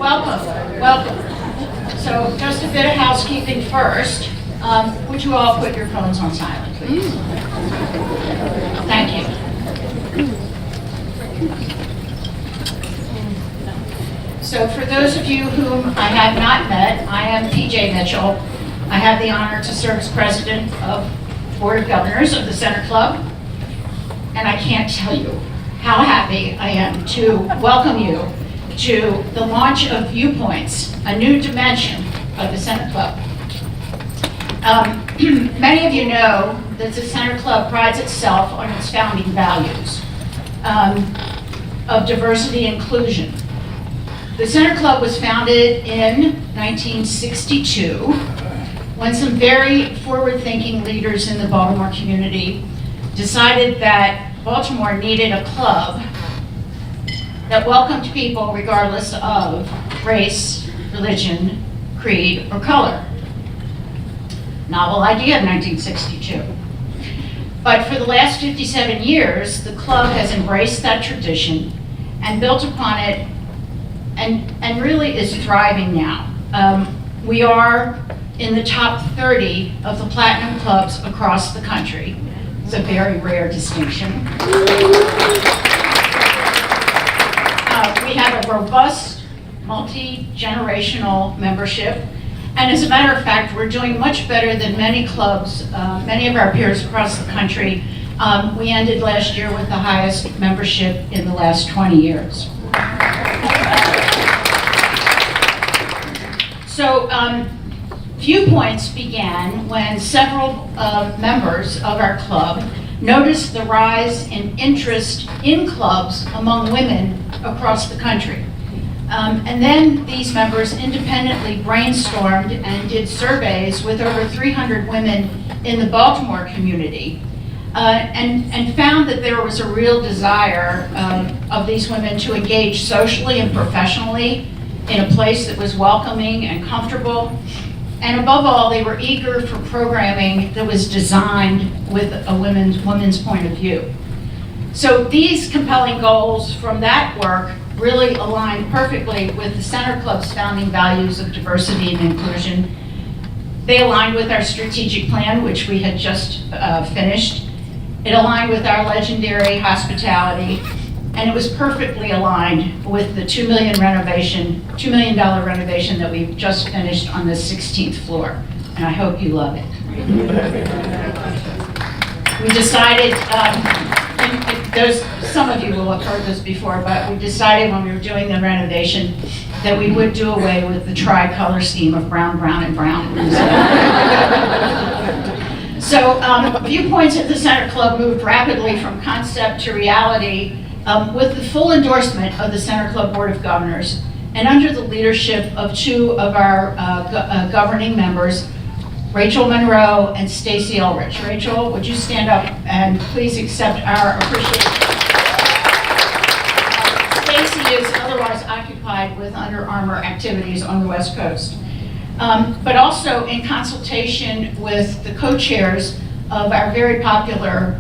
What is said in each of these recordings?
Welcome. So just a bit of housekeeping first. Would you all put your phones on silent, please? Thank you. So for those of you whom I have not met, I am PJ Mitchell. I have the honor to serve as president of Board of Governors of the Center Club. And I can't tell you how happy I am to welcome you to the launch of Viewpoints, a new dimension of the Center Club. Many of you know that the Center Club prides itself on its founding values of diversity and inclusion. The Center Club was founded in 1962 when some very forward-thinking leaders in the Baltimore community decided that Baltimore needed a club that welcomed people regardless of race, religion, creed, or color. Novel idea in 1962. But for the last 57 years, the club has embraced that tradition and built upon it and really is thriving now. We are in the top 30 of the platinum clubs across the country. It's a very rare distinction. We have a robust, multi-generational membership. And as a matter of fact, we're doing much better than many clubs, many of our peers across the country. We ended last year with the highest membership in the last 20 years. So Viewpoints began when several members of our club noticed the rise in interest in clubs among women across the country. And then these members independently brainstormed and did surveys with over 300 women in the Baltimore community and found that there was a real desire of these women to engage socially and professionally in a place that was welcoming and comfortable. And above all, they were eager for programming that was designed with a women's point of view. So these compelling goals from that work really aligned perfectly with the Center Club's founding values of diversity and inclusion. They aligned with our strategic plan, which we had just finished. It aligned with our legendary hospitality, and it was perfectly aligned with the $2 million renovation that we've just finished on the 16th floor, and I hope you love it. We decided, some of you will have heard this before, but we decided when we were doing the renovation that we would do away with the tri-color scheme of brown, brown, and brown. So Viewpoints at the Center Club moved rapidly from concept to reality with the full endorsement of the Center Club Board of Governors and under the leadership of two of our governing members, Rachel Monroe and Stacy Elrich. Rachel, would you stand up and please accept our appreciation? Stacy is otherwise occupied with Under Armour activities on the West Coast. But also in consultation with the co-chairs of our very popular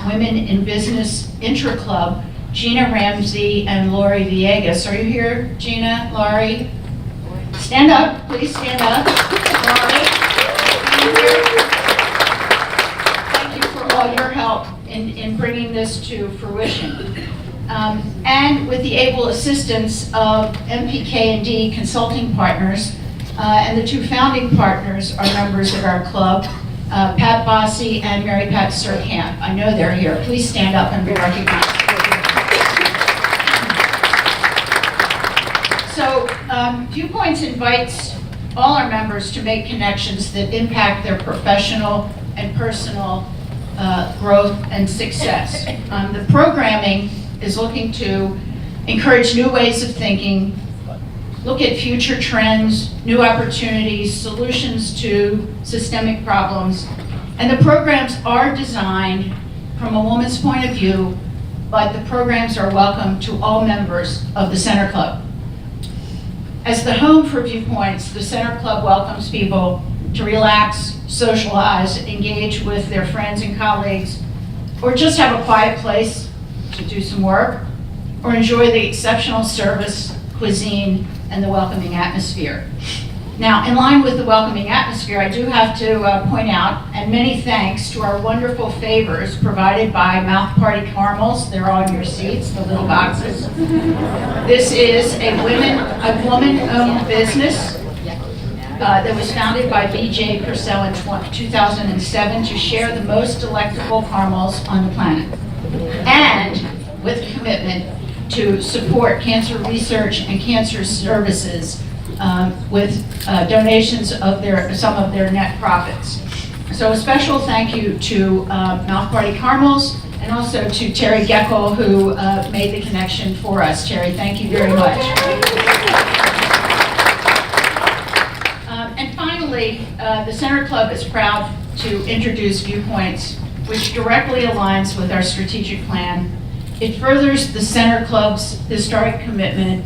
Women in Business Intra-Club, Gina Ramsey and Lori Villegas. Are you here, Gina, Lori? Stand up, please stand up. Lori, thank you for all your help in bringing this to fruition. And with the able assistance of MPK&D Consulting Partners, and the two founding partners are members of our club, Pat Bossy and Mary Pat Surkamp. I know they're here. Please stand up and be recognized. So Viewpoints invites all our members to make connections that impact their professional and personal growth and success. The programming is looking to encourage new ways of thinking, look at future trends, new opportunities, solutions to systemic problems. And the programs are designed from a woman's point of view, but the programs are welcome to all members of the Center Club. As the home for Viewpoints, the Center Club welcomes people to relax, socialize, engage with their friends and colleagues, or just have a quiet place to do some work, or enjoy the exceptional service, cuisine, and the welcoming atmosphere. Now, in line with the welcoming atmosphere, I do have to point out, and many thanks to our wonderful favors provided by Mouth Party Caramels. They're on your seats, the little boxes. This is a woman-owned business that was founded by B.J. Purcell in 2007 to share the most delectable caramels on the planet, and with a commitment to support cancer research and cancer services with donations of some of their net profits. So a special thank you to Mouth Party Caramels and also to Terry Geckel, who made the connection for us. Terry, thank you very much. And finally, the Center Club is proud to introduce Viewpoints, which directly aligns with our strategic plan. It furthers the Center Club's historic commitment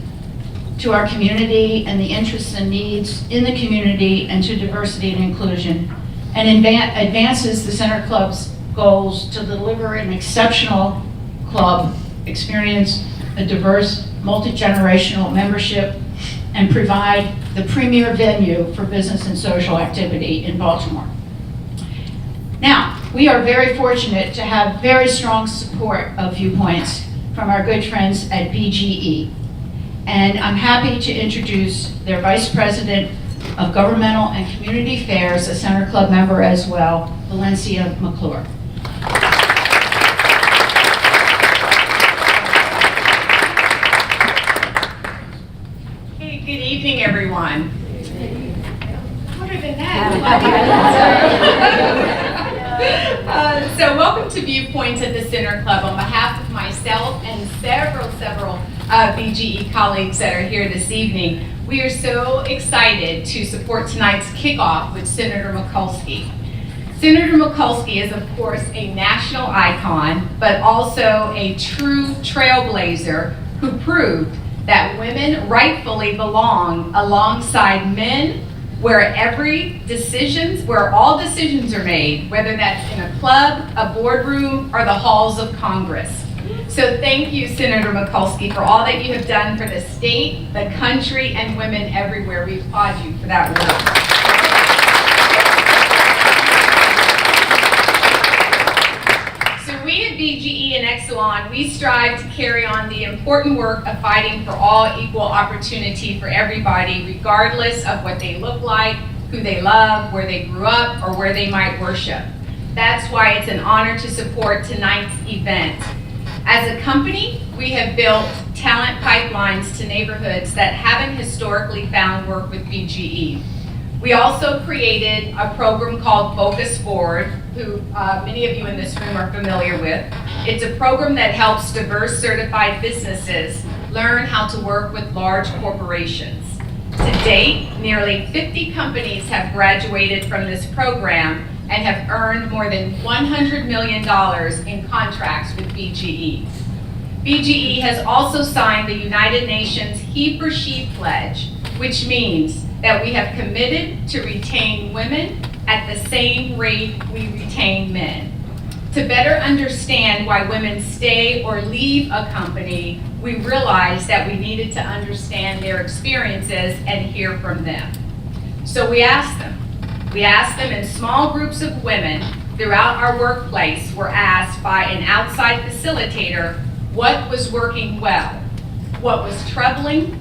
to our community and the interests and needs in the community and to diversity and inclusion, and advances the Center Club's goals to deliver an exceptional club experience, a diverse, multi-generational membership, and provide the premier venue for business and social activity in Baltimore. Now, we are very fortunate to have very strong support of Viewpoints from our good friends at BGE. And I'm happy to introduce their Vice President of Governmental and Community Affairs, a Center Club member as well, Valencia McClure. Hey, good evening, everyone. Louder than that. So welcome to Viewpoints at the Center Club. On behalf of myself and several BGE colleagues that are here this evening, we are so excited to support tonight's kickoff with Senator Mikulski. Senator Mikulski is, of course, a national icon, but also a true trailblazer who proved that women rightfully belong alongside men where all decisions are made, whether that's in a club, a boardroom, or the halls of Congress. So thank you, Senator Mikulski, for all that you have done for the state, the country, and women everywhere. We applaud you for that work. So we at BGE and Exelon, we strive to carry on the important work of fighting for all equal opportunity for everybody, regardless of what they look like, who they love, where they grew up, or where they might worship. That's why it's an honor to support tonight's event. As a company, we have built talent pipelines to neighborhoods that haven't historically found work with BGE. We also created a program called Focus Forward, who many of you in this room are familiar with. It's a program that helps diverse certified businesses learn how to work with large corporations. To date, nearly 50 companies have graduated from this program and have earned more than $100 million in contracts with BGE. BGE has also signed the United Nations He for She pledge, which means that we have committed to retain women at the same rate we retain men. To better understand why women stay or leave a company, we realized that we needed to understand their experiences and hear from them. So we asked them. We asked them in small groups of women throughout our workplace. Were asked by an outside facilitator what was working well, what was troubling,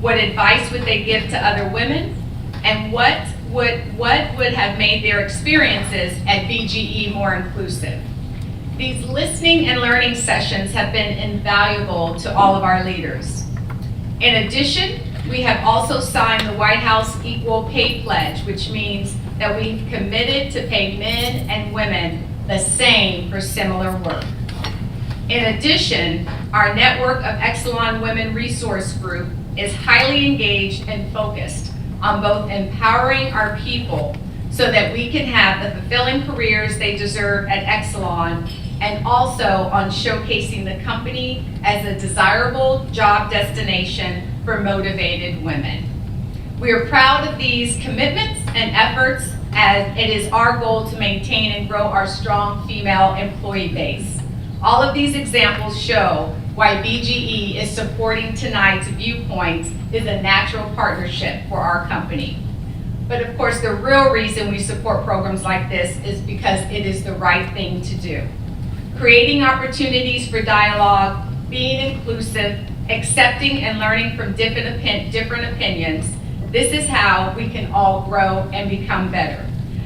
what advice would they give to other women, and what would have made their experiences at BGE more inclusive. These listening and learning sessions have been invaluable to all of our leaders. In addition, we have also signed the White House Equal Pay Pledge, which means that we've committed to pay men and women the same for similar work. In addition, our network of Exelon Women Resource Group is highly engaged and focused on both empowering our people so that we can have the fulfilling careers they deserve at Exelon, and also on showcasing the company as a desirable job destination for motivated women. We are proud of these commitments and efforts, as it is our goal to maintain and grow our strong female employee base. All of these examples show why BGE is supporting tonight's Viewpoints is a natural partnership for our company. But of course, the real reason we support programs like this is because it is the right thing to do. Creating opportunities for dialogue, being inclusive, accepting and learning from different opinions, this is how we can all grow and become better.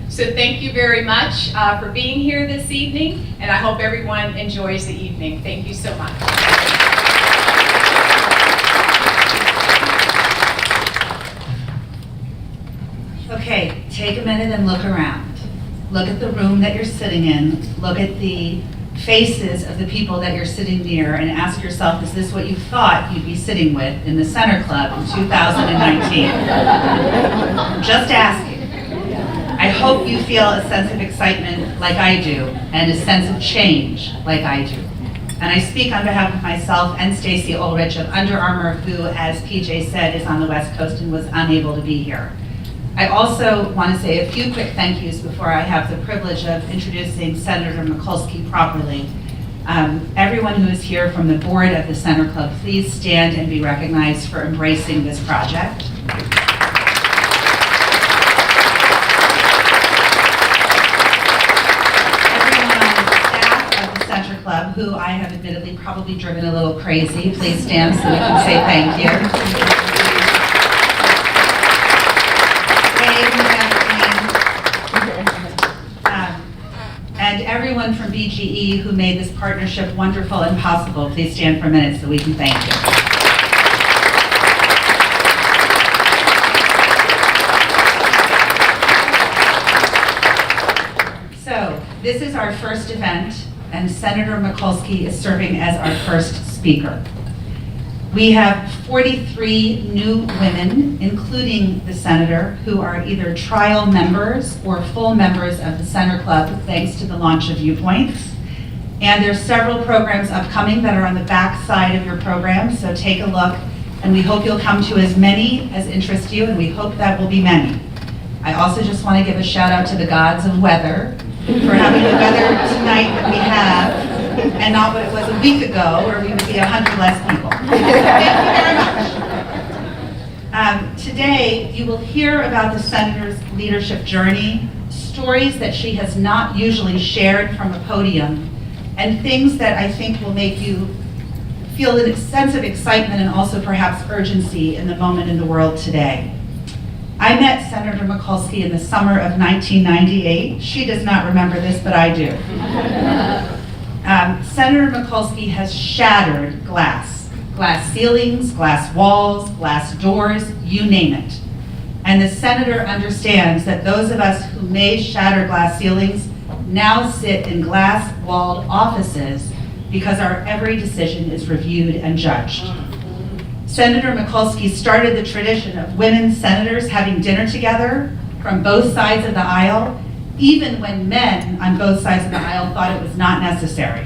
So thank you very much for being here this evening, and I hope everyone enjoys the evening. Thank you so much. Okay, take a minute and look around. Look at the room that you're sitting in. Look at the faces of the people that you're sitting near and ask yourself, is this what you thought you'd be sitting with in the Center Club in 2019? Just asking. I hope you feel a sense of excitement like I do and a sense of change like I do. And I speak on behalf of myself and Stacy Ulrich of Under Armour, who, as PJ said, is on the West Coast and was unable to be here. I also want to say a few quick thank yous before I have the privilege of introducing Senator Mikulski properly. Everyone who is here from the board of the Center Club, please stand and be recognized for embracing this project. Everyone on the staff of the Center Club, who I have admittedly probably driven a little crazy, please stand so we can say thank you. And everyone from BGE who made this partnership wonderful and possible, please stand for a minute so we can thank you. So, this is our first event, and Senator Mikulski is serving as our first speaker. We have 43 new women, including the senator, who are either trial members or full members of the Center Club, thanks to the launch of Viewpoints. And there's several programs upcoming that are on the back side of your program, so take a look. And we hope you'll come to as many as interest you, and we hope that will be many. I also just want to give a shout out to the gods of weather for having the weather tonight that we have, and not what it was a week ago, where we would be 100 less people. Thank you very much. Today, you will hear about the Senator's leadership journey, stories that she has not usually shared from a podium, and things that I think will make you feel a sense of excitement and also perhaps urgency in the moment in the world today. I met Senator Mikulski in the summer of 1998. She does not remember this, but I do. Senator Mikulski has shattered glass ceilings, glass walls, glass doors, you name it. And the senator understands that those of us who may shatter glass ceilings now sit in glass-walled offices because our every decision is reviewed and judged. Senator Mikulski started the tradition of women senators having dinner together from both sides of the aisle, even when men on both sides of the aisle thought it was not necessary.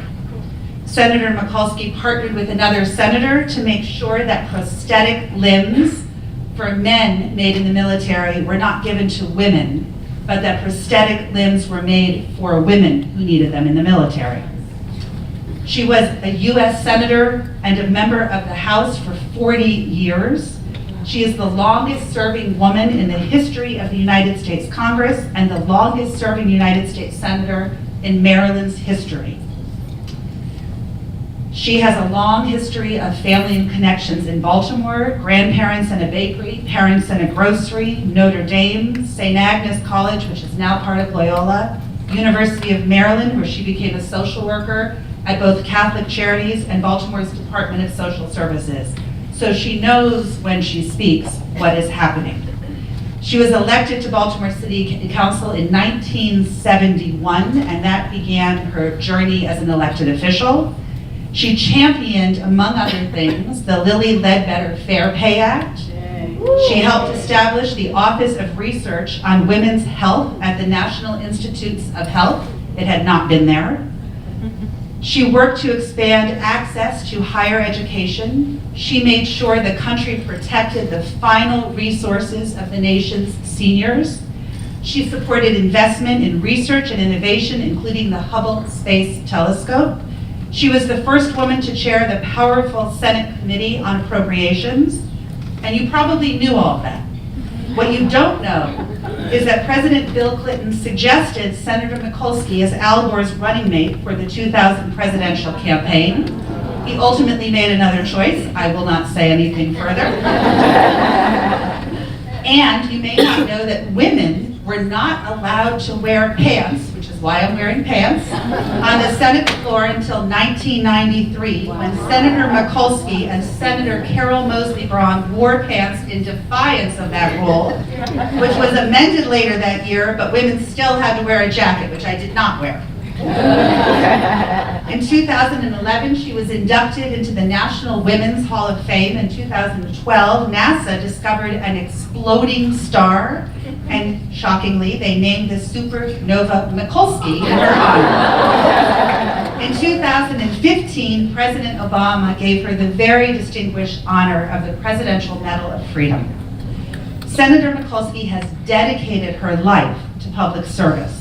Senator Mikulski partnered with another senator to make sure that prosthetic limbs for men made in the military were not given to women, but that prosthetic limbs were made for women who needed them in the military. She was a U.S. Senator and a member of the House for 40 years. She is the longest serving woman in the history of the United States Congress and the longest serving United States Senator in Maryland's history. She has a long history of family and connections in Baltimore, grandparents and a bakery, parents and a grocery, Notre Dame, St. Agnes College, which is now part of Loyola, University of Maryland, where she became a social worker at both Catholic Charities and Baltimore's Department of Social Services. So she knows when she speaks what is happening. She was elected to Baltimore City Council in 1971, and that began her journey as an elected official. She championed, among other things, the Lilly Ledbetter Fair Pay Act. She helped establish the Office of Research on Women's Health at the National Institutes of Health. It had not been there. She worked to expand access to higher education. She made sure the country protected the final resources of the nation's seniors. She supported investment in research and innovation, including the Hubble Space Telescope. She was the first woman to chair the powerful Senate Committee on Appropriations, and you probably knew all of that. What you don't know is that President Bill Clinton suggested Senator Mikulski as Al Gore's running mate for the 2000 presidential campaign. He ultimately made another choice. I will not say anything further. And you may not know that women were not allowed to wear pants, which is why I'm wearing pants, on the Senate floor until 1993, when Senator Mikulski and Senator Carol Moseley Braun wore pants in defiance of that rule, which was amended later that year, but women still had to wear a jacket, which I did not wear. In 2011, she was inducted into the National Women's Hall of Fame. In 2012, NASA discovered an exploding star, and shockingly, they named the supernova Mikulski in her honor. In 2015, President Obama gave her the very distinguished honor of the Presidential Medal of Freedom. Senator Mikulski has dedicated her life to public service.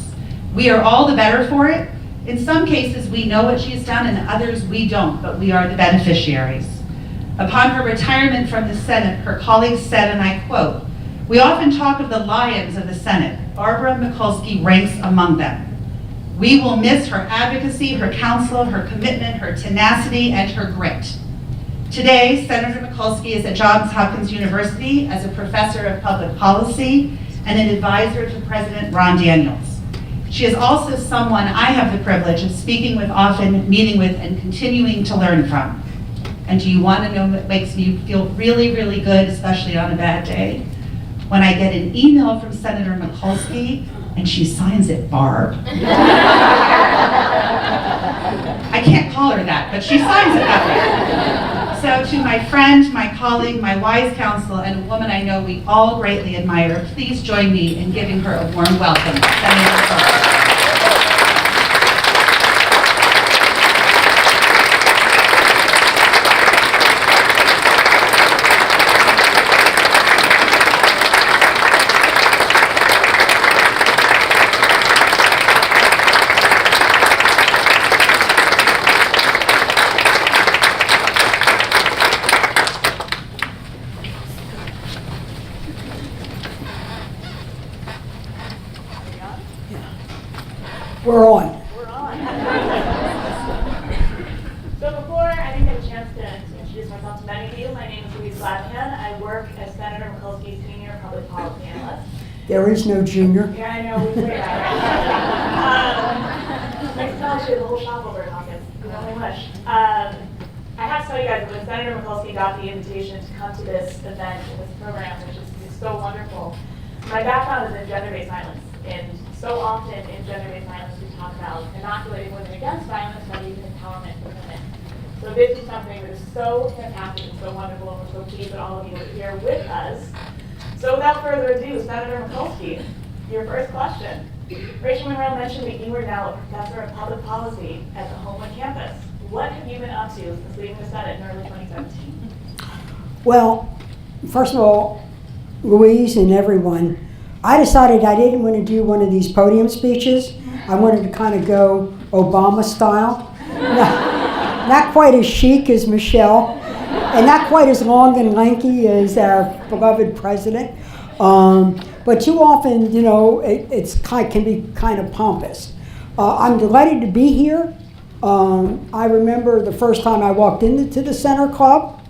We are all the better for it. In some cases, we know what she's done, and others we don't, but we are the beneficiaries. Upon her retirement from the Senate, her colleagues said, and I quote, "We often talk of the lions of the Senate. Barbara Mikulski ranks among them. We will miss her advocacy, her counsel, her commitment, her tenacity, and her grit." Today, Senator Mikulski is at Johns Hopkins University as a professor of public policy and an advisor to President Ron Daniels. She is also someone I have the privilege of speaking with often, meeting with, and continuing to learn from. And do you want to know what makes me feel really, really good, especially on a bad day? When I get an email from Senator Mikulski and she signs it Barb. I can't call her that, but she signs it that way. So to my friend, my colleague, my wise counsel, and a woman I know we all greatly admire, please join me in giving her a warm welcome. Senator Barbara. We're on. We're on. So before I didn't get a chance to introduce myself to many of you, my name is Louise Gladman. I work as Senator Mikulski's senior public policy analyst. There is no junior. Yeah, I know, we say that, right? Nice to tell you the whole shop over at Hopkins. You only wish. I have to tell you guys, when Senator Mikulski got the invitation to come to this event and this program, which is so wonderful, my background is in gender-based violence. And so often in gender-based violence, we talk about inoculating women against violence, but even empowerment for women. So this is something that is so fantastic and so wonderful, and we're so pleased that all of you are here with us. So without further ado, Senator Mikulski, your first question. Rachel Monroe mentioned that you are now a professor of public policy at the Homewood campus. What have you been up to since leaving the Senate in early 2017? Well, first of all, Louise and everyone, I decided I didn't want to do one of these podium speeches. I wanted to kind of go Obama style. Not quite as chic as Michelle, and not quite as long and lanky as our beloved president. But too often, you know, can be kind of pompous. I'm delighted to be here. I remember the first time I walked into the Center Club,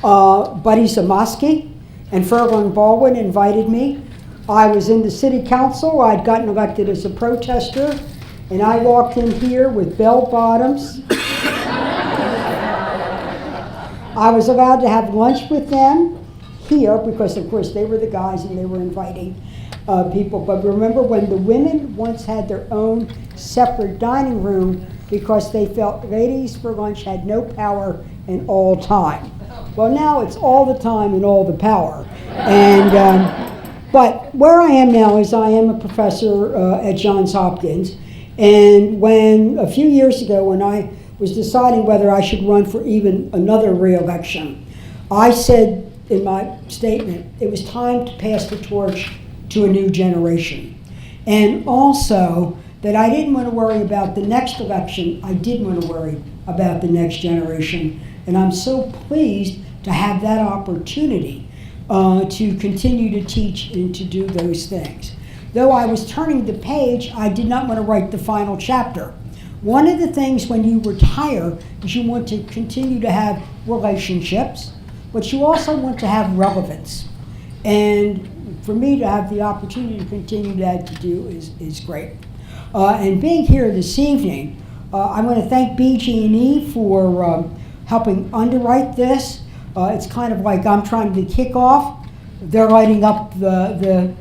Buddy Zamoski and Ferlin Baldwin invited me. I was in the city council. I'd gotten elected as a protester, and I walked in here with bell bottoms. I was allowed to have lunch with them here because, of course, they were the guys and they were inviting people. But remember when the women once had their own separate dining room because they felt ladies for lunch had no power and all time. Well, now it's all the time and all the power. And but where I am now is I am a professor at Johns Hopkins. And when a few years ago, when I was deciding whether I should run for even another re-election, I said in my statement, it was time to pass the torch to a new generation. And also that I didn't want to worry about the next election, I did want to worry about the next generation. And I'm so pleased to have that opportunity to continue to teach and to do those things. Though I was turning the page, I did not want to write the final chapter. One of the things when you retire is you want to continue to have relationships, but you also want to have relevance. And for me to have the opportunity to continue that to do is great. And being here this evening, I want to thank BG&E for helping underwrite this. It's kind of like I'm trying to kick off. They're lighting up the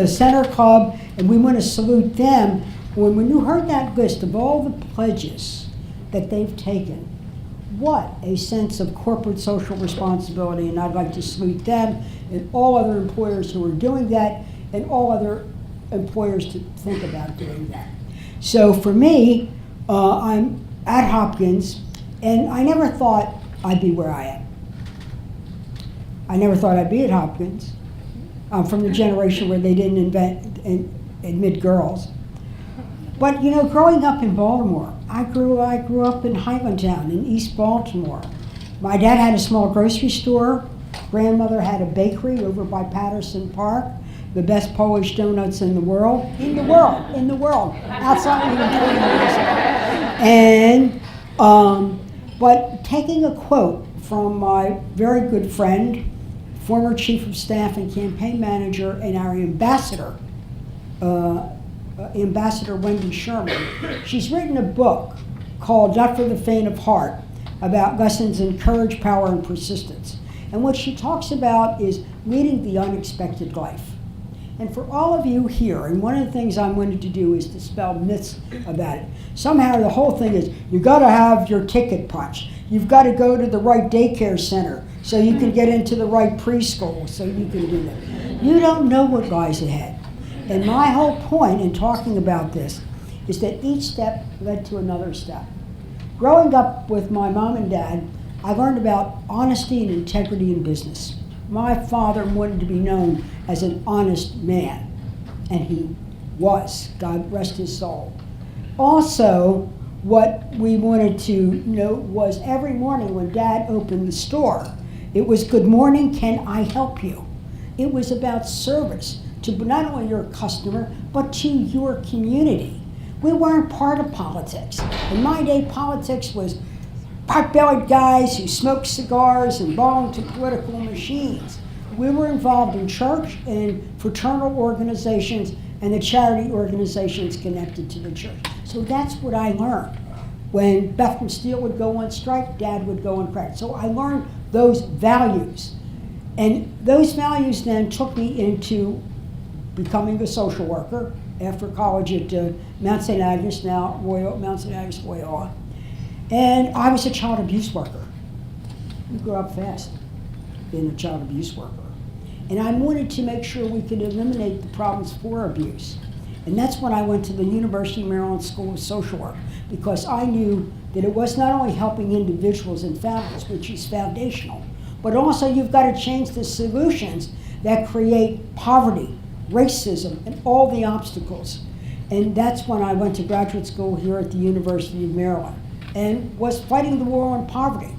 Center Club, and we want to salute them. When you heard that list of all the pledges that they've taken, what a sense of corporate social responsibility, and I'd like to salute them and all other employers who are doing that, and all other employers to think about doing that. So for me, I'm at Hopkins, and I never thought I'd be where I am. I never thought I'd be at Hopkins. I'm from the generation where they didn't admit girls. But you know, growing up in Baltimore, I grew up in Highlandtown in East Baltimore. My dad had a small grocery store. Grandmother had a bakery over by Patterson Park. The best Polish donuts in the world, outside even 20 years ago. And, but taking a quote from my very good friend, former chief of staff and campaign manager, and our ambassador, Ambassador Wendy Sherman. She's written a book called Not for the Faint of Heart about lessons in courage, power, and persistence. And what she talks about is leading the unexpected life. And for all of you here, and one of the things I wanted to do is dispel myths about it. Somehow the whole thing is, you gotta have your ticket punched. You've gotta go to the right daycare center so you can get into the right preschool so you can do that. You don't know what lies ahead. And my whole point in talking about this is that each step led to another step. Growing up with my mom and dad, I learned about honesty and integrity in business. My father wanted to be known as an honest man, and he was, God rest his soul. Also, what we wanted to note was every morning when Dad opened the store, it was, "Good morning, can I help you?" It was about service to not only your customer, but to your community. We weren't part of politics. In my day, politics was pot-bellied guys who smoked cigars and belonged to political machines. We were involved in church and fraternal organizations and the charity organizations connected to the church. So that's what I learned. When Bethlehem Steel would go on strike, Dad would go on crack. So I learned those values. And those values then took me into becoming a social worker after college at Mount St. Agnes, now Mount St. Agnes Loyola. And I was a child abuse worker. We grew up fast being a child abuse worker. And I wanted to make sure we could eliminate the problems for abuse. And that's when I went to the University of Maryland School of Social Work, because I knew that it was not only helping individuals and families, which is foundational, but also you've got to change the solutions that create poverty, racism, and all the obstacles. And that's when I went to graduate school here at the University of Maryland and was fighting the war on poverty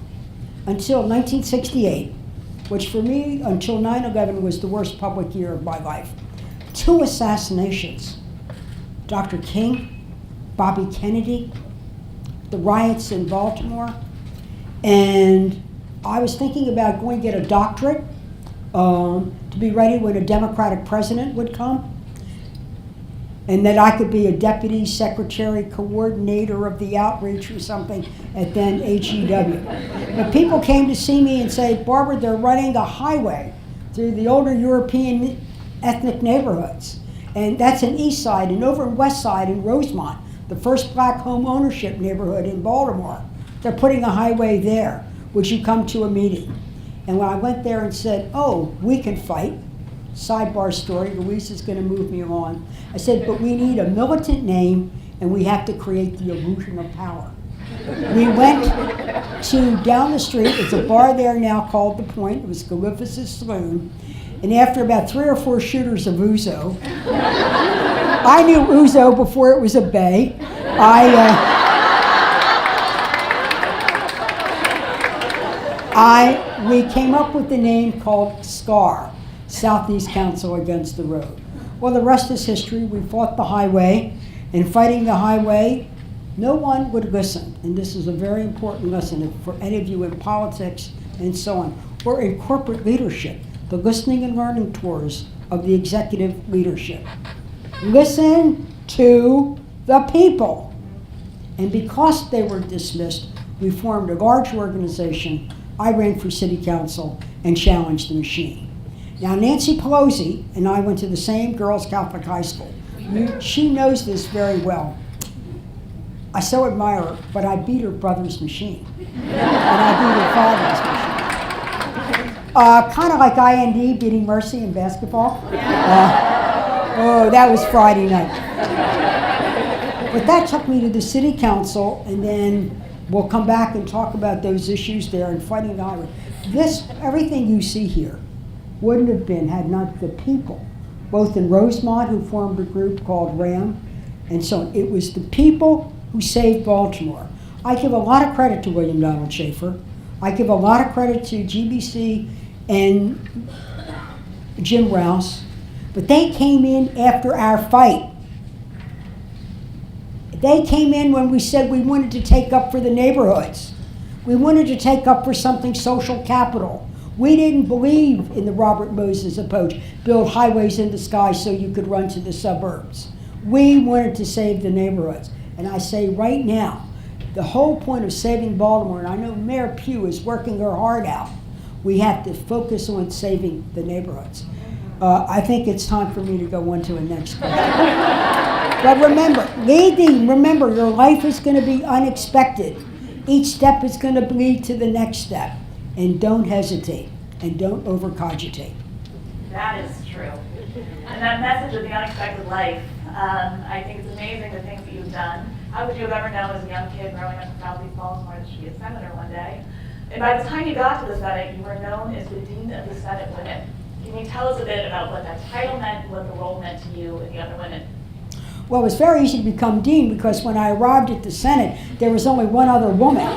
until 1968, which for me, until 9/11, was the worst public year of my life. 2 assassinations, Dr. King, Bobby Kennedy, the riots in Baltimore, and I was thinking about going to get a doctorate to be ready when a Democratic president would come, and that I could be a deputy secretary coordinator of the outreach or something at then HEW. But people came to see me and say, "Barbara, they're running a highway through the older European ethnic neighborhoods. And that's in East Side, and over in West Side in Rosemont, the first black home ownership neighborhood in Baltimore. They're putting a highway there. Would you come to a meeting?" And when I went there and said, "Oh, we can fight," sidebar story, Louise is going to move me on. I said, "But we need a militant name, and we have to create the illusion of power." We went to down the street, it's a bar there now called The Point, it was Galifias Saloon, and after about 3 or 4 shooters of Ouzo, I knew Ouzo before it was a bay, We came up with the name called SCAR, Southeast Council Against the Road. Well, the rest is history. We fought the highway, and fighting the highway, no one would listen. And this is a very important lesson for any of you in politics and so on, or in corporate leadership, the listening and learning tours of the executive leadership. Listen to the people. And because they were dismissed, we formed a large organization. I ran for city council and challenged the machine. Now, Nancy Pelosi and I went to the same girls' Catholic high school. She knows this very well. I so admire her, but I beat her brother's machine. And I beat her father's machine. Kind of like IND beating Mercy in basketball. Oh, that was Friday night. But that took me to the city council, and then we'll come back and talk about those issues there and fighting the highway. Everything you see here wouldn't have been had not the people, both in Rosemont, who formed a group called RAM, and so on. It was the people who saved Baltimore. I give a lot of credit to William Donald Schaefer. I give a lot of credit to GBC and Jim Rouse, but they came in after our fight. They came in when we said we wanted to take up for the neighborhoods. We wanted to take up for something social capital. We didn't believe in the Robert Moses approach, build highways in the sky so you could run to the suburbs. We wanted to save the neighborhoods. And I say right now, the whole point of saving Baltimore, and I know Mayor Pugh is working her heart out, we have to focus on saving the neighborhoods. I think it's time for me to go on to the next question. But remember, your life is going to be unexpected. Each step is going to lead to the next step. And don't hesitate, and don't overcogitate. That is true. And that message of the unexpected life, I think it's amazing the things that you've done. How would you have ever known as a young kid growing up in Southeast Baltimore that you'd be a senator one day? And by the time you got to the Senate, you were known as the Dean of the Senate Women. Can you tell us a bit about what that title meant, what the role meant to you and the other women? Well, it was very easy to become dean because when I arrived at the Senate, there was only one other woman.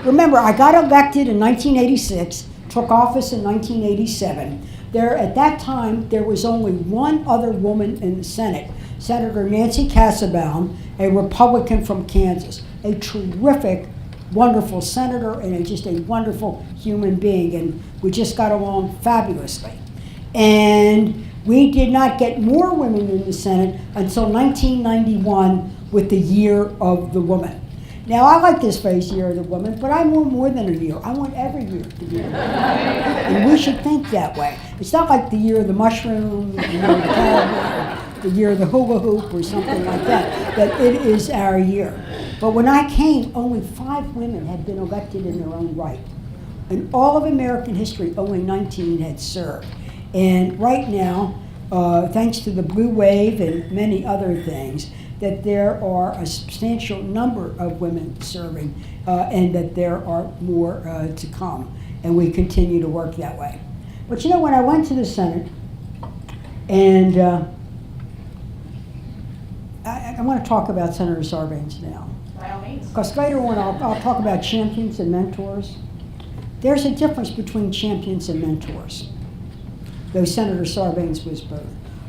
Remember, I got elected in 1986, took office in 1987. At that time, there was only one other woman in the Senate, Senator Nancy Kassebaum, a Republican from Kansas, a terrific, wonderful senator and just a wonderful human being, and we just got along fabulously. And we did not get more women in the Senate until 1991 with the Year of the Woman. Now, I like this phrase, Year of the Woman, but I want more than a year. I want every year to be a year. And we should think that way. It's not like the Year of the Mushroom, the Year of the Caribou, the Year of the Hula Hoop, or something like that, that it is our year. But when I came, only 5 women had been elected in their own right. In all of American history, only 19 had served. And right now, thanks to the Blue Wave and many other things, that there are a substantial number of women serving and that there are more to come. And we continue to work that way. But you know, when I went to the Senate, and I want to talk about Senator Sarbanes now. By all means. Because later on I'll talk about champions and mentors. There's a difference between champions and mentors, though Senator Sarbanes was both.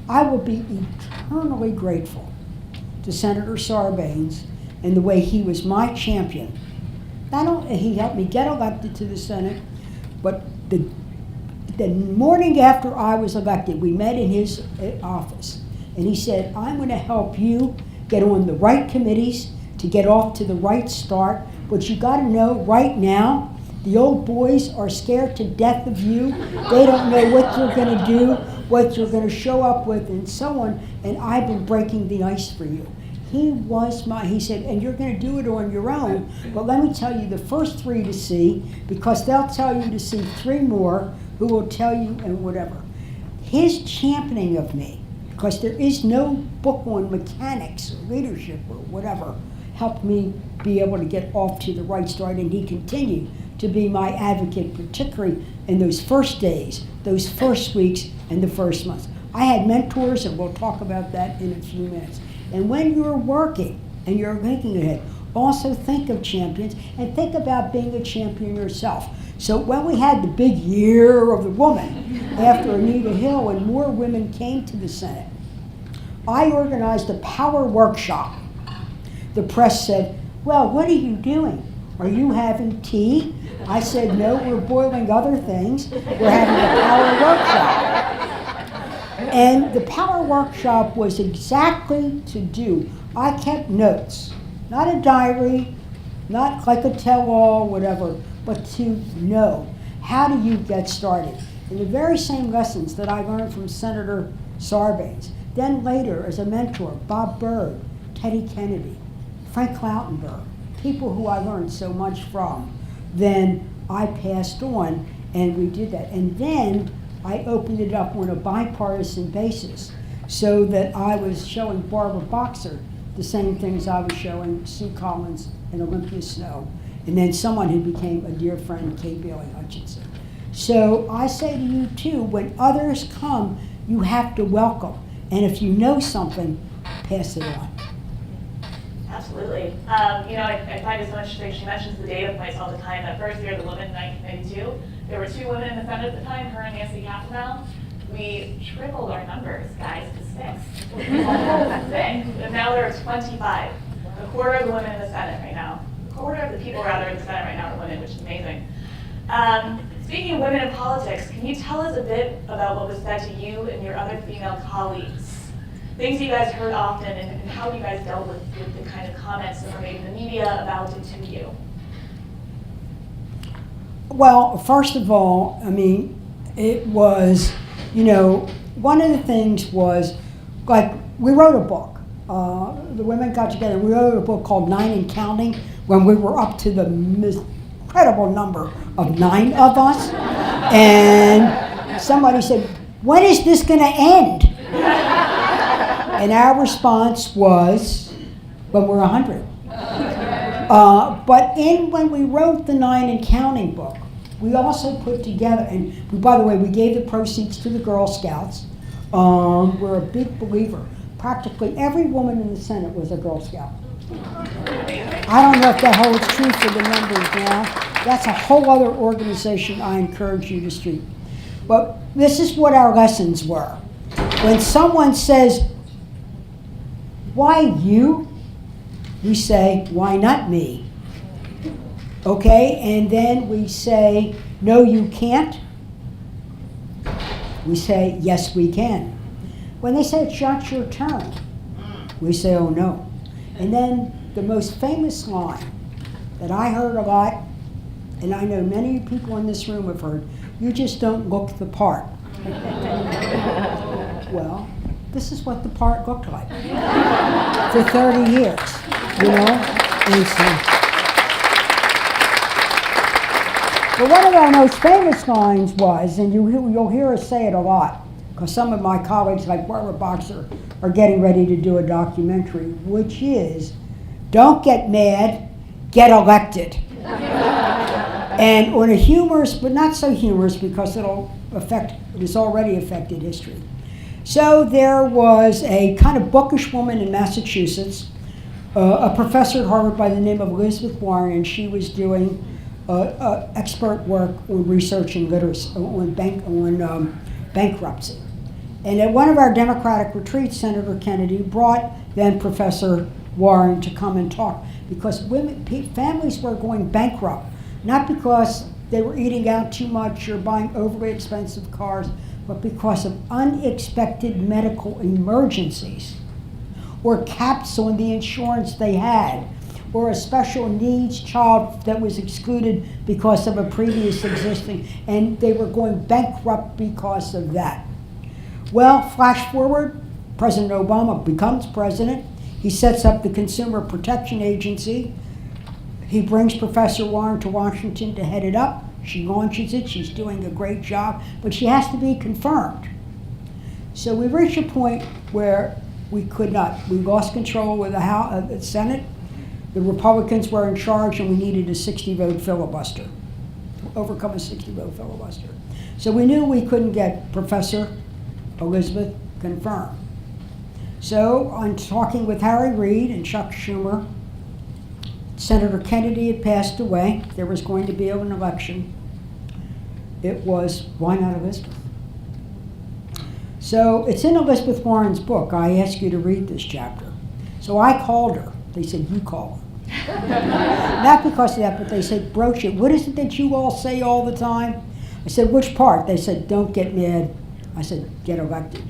I will be eternally grateful to Senator Sarbanes and the way he was my champion. Not only he helped me get elected to the Senate, but the morning after I was elected, we met in his office, and he said, I'm going to help you get on the right committees to get off to the right start, but you got to know right now, the old boys are scared to death of you. They don't know what you're going to do, what you're going to show up with, and so on. And I've been breaking the ice for you. He said, and you're going to do it on your own. But let me tell you, the first 3 to see, because they'll tell you to see 3 more who will tell you and whatever. His championing of me, because there is no book on mechanics or leadership or whatever, helped me be able to get off to the right start, and he continued to be my advocate, particularly in those first days, those first weeks, and the first months. I had mentors, and we'll talk about that in a few minutes. And when you're working and you're thinking ahead, also think of champions and think about being a champion yourself. So when we had the big year of the woman after Anita Hill and more women came to the Senate, I organized a power workshop. The press said, well, what are you doing? Are you having tea? I said, no, we're boiling other things. We're having a power workshop. And the power workshop was exactly to do, I kept notes, not a diary, not like a tell-all, whatever, but to know, how do you get started? And the very same lessons that I learned from Senator Sarbanes, then later as a mentor, Bob Byrd, Teddy Kennedy, Frank Lautenberg, people who I learned so much from, then I passed on and we did that. And then I opened it up on a bipartisan basis so that I was showing Barbara Boxer the same things I was showing Sue Collins and Olympia Snow, and then someone who became a dear friend, Kay Bailey Hutchinson. So I say to you too, when others come, you have to welcome. And if you know something, pass it on. Absolutely. I find it so interesting. She mentions the data points all the time. That first year of the women in 1992, there were 2 women in the Senate at the time, her and Nancy Casanel. We tripled our numbers, guys, to 6. Almost 6. And now there are 25. A quarter of the women in the Senate right now. A quarter of the people, rather, in the Senate right now are women, which is amazing. Speaking of women in politics, can you tell us a bit about what was said to you and your other female colleagues? Things you guys heard often and how you guys dealt with the kind of comments that were made in the media about it to you? Well, first of all, I mean, it was, one of the things was, like, we wrote a book. The women got together and we wrote a book called 9 and Counting when we were up to the incredible number of 9 of us. And somebody said, when is this going to end? And our response was, when we're 100. But when we wrote the 9 and Counting book, we also put together, and by the way, we gave the proceeds to the Girl Scouts. We're a big believer. Practically every woman in the Senate was a Girl Scout. I don't know if that holds true for the numbers now. That's a whole other organization I encourage you to street. But this is what our lessons were. When someone says, why you? We say, why not me? Okay, and then we say, no, you can't. We say, yes, we can. When they say, it's not your turn, we say, oh, no. And then the most famous line that I heard a lot, and I know many people in this room have heard, you just don't look the part. Well, this is what the part looked like for 30 years, And so, but one of our most famous lines was, and you'll hear us say it a lot, because some of my colleagues like Barbara Boxer are getting ready to do a documentary, which is, don't get mad, get elected. And on a humorous, but not so humorous because it has already affected history. So there was a kind of bookish woman in Massachusetts, a professor at Harvard by the name of Elizabeth Warren, and she was doing expert work on researching literacy, on bankruptcy. And at one of our Democratic retreats, Senator Kennedy brought then Professor Warren to come and talk because families were going bankrupt, not because they were eating out too much or buying overly expensive cars, but because of unexpected medical emergencies or caps on the insurance they had, or a special needs child that was excluded because of a previous existing, and they were going bankrupt because of that. Well, flash forward, President Obama becomes president. He sets up the Consumer Protection Agency. He brings Professor Warren to Washington to head it up. She launches it. She's doing a great job, but she has to be confirmed. So we reached a point where we could not. We lost control of the Senate. The Republicans were in charge, and we needed a 60-vote filibuster to overcome a 60-vote filibuster. So we knew we couldn't get Professor Elizabeth confirmed. So on talking with Harry Reid and Chuck Schumer, Senator Kennedy had passed away. There was going to be an election. It was, why not Elizabeth? So it's in Elizabeth Warren's book. I ask you to read this chapter. So I called her. They said, you call her. Not because of that, but they said, broach it. What is it that you all say all the time? I said, which part? They said, don't get mad. I said, get elected.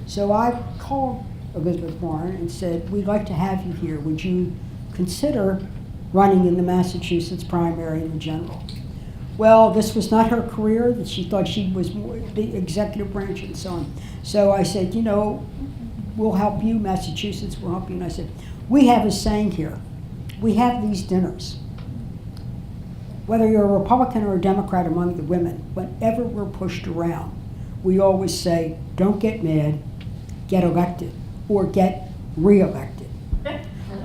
So I called Elizabeth Warren and said, we'd like to have you here. Would you consider running in the Massachusetts primary and the general? Well, this was not her career, that she thought she was more the executive branch and so on. So I said, you know, we'll help you, Massachusetts will help you. And I said, we have a saying here. We have these dinners. Whether you're a Republican or a Democrat among the women, whenever we're pushed around, we always say, don't get mad, get elected, or get re-elected.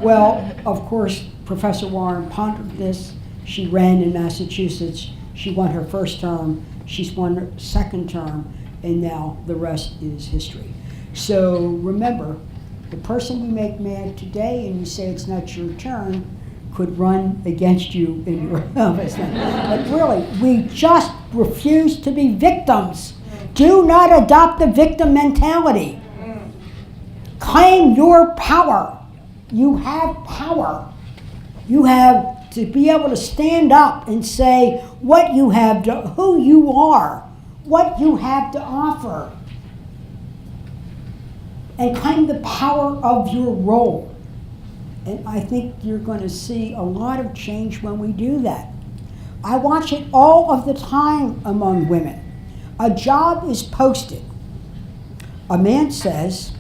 Well, of course, Professor Warren pondered this. She ran in Massachusetts. She won her first term. She's won her second term, and now the rest is history. So remember, the person you make mad today and you say it's not your turn could run against you in your office. But really, we just refuse to be victims. Do not adopt the victim mentality. Claim your power. You have power. You have to be able to stand up and say what you have, who you are, what you have to offer, and claim the power of your role. And I think you're going to see a lot of change when we do that. I watch it all of the time among women. A job is posted. A man says,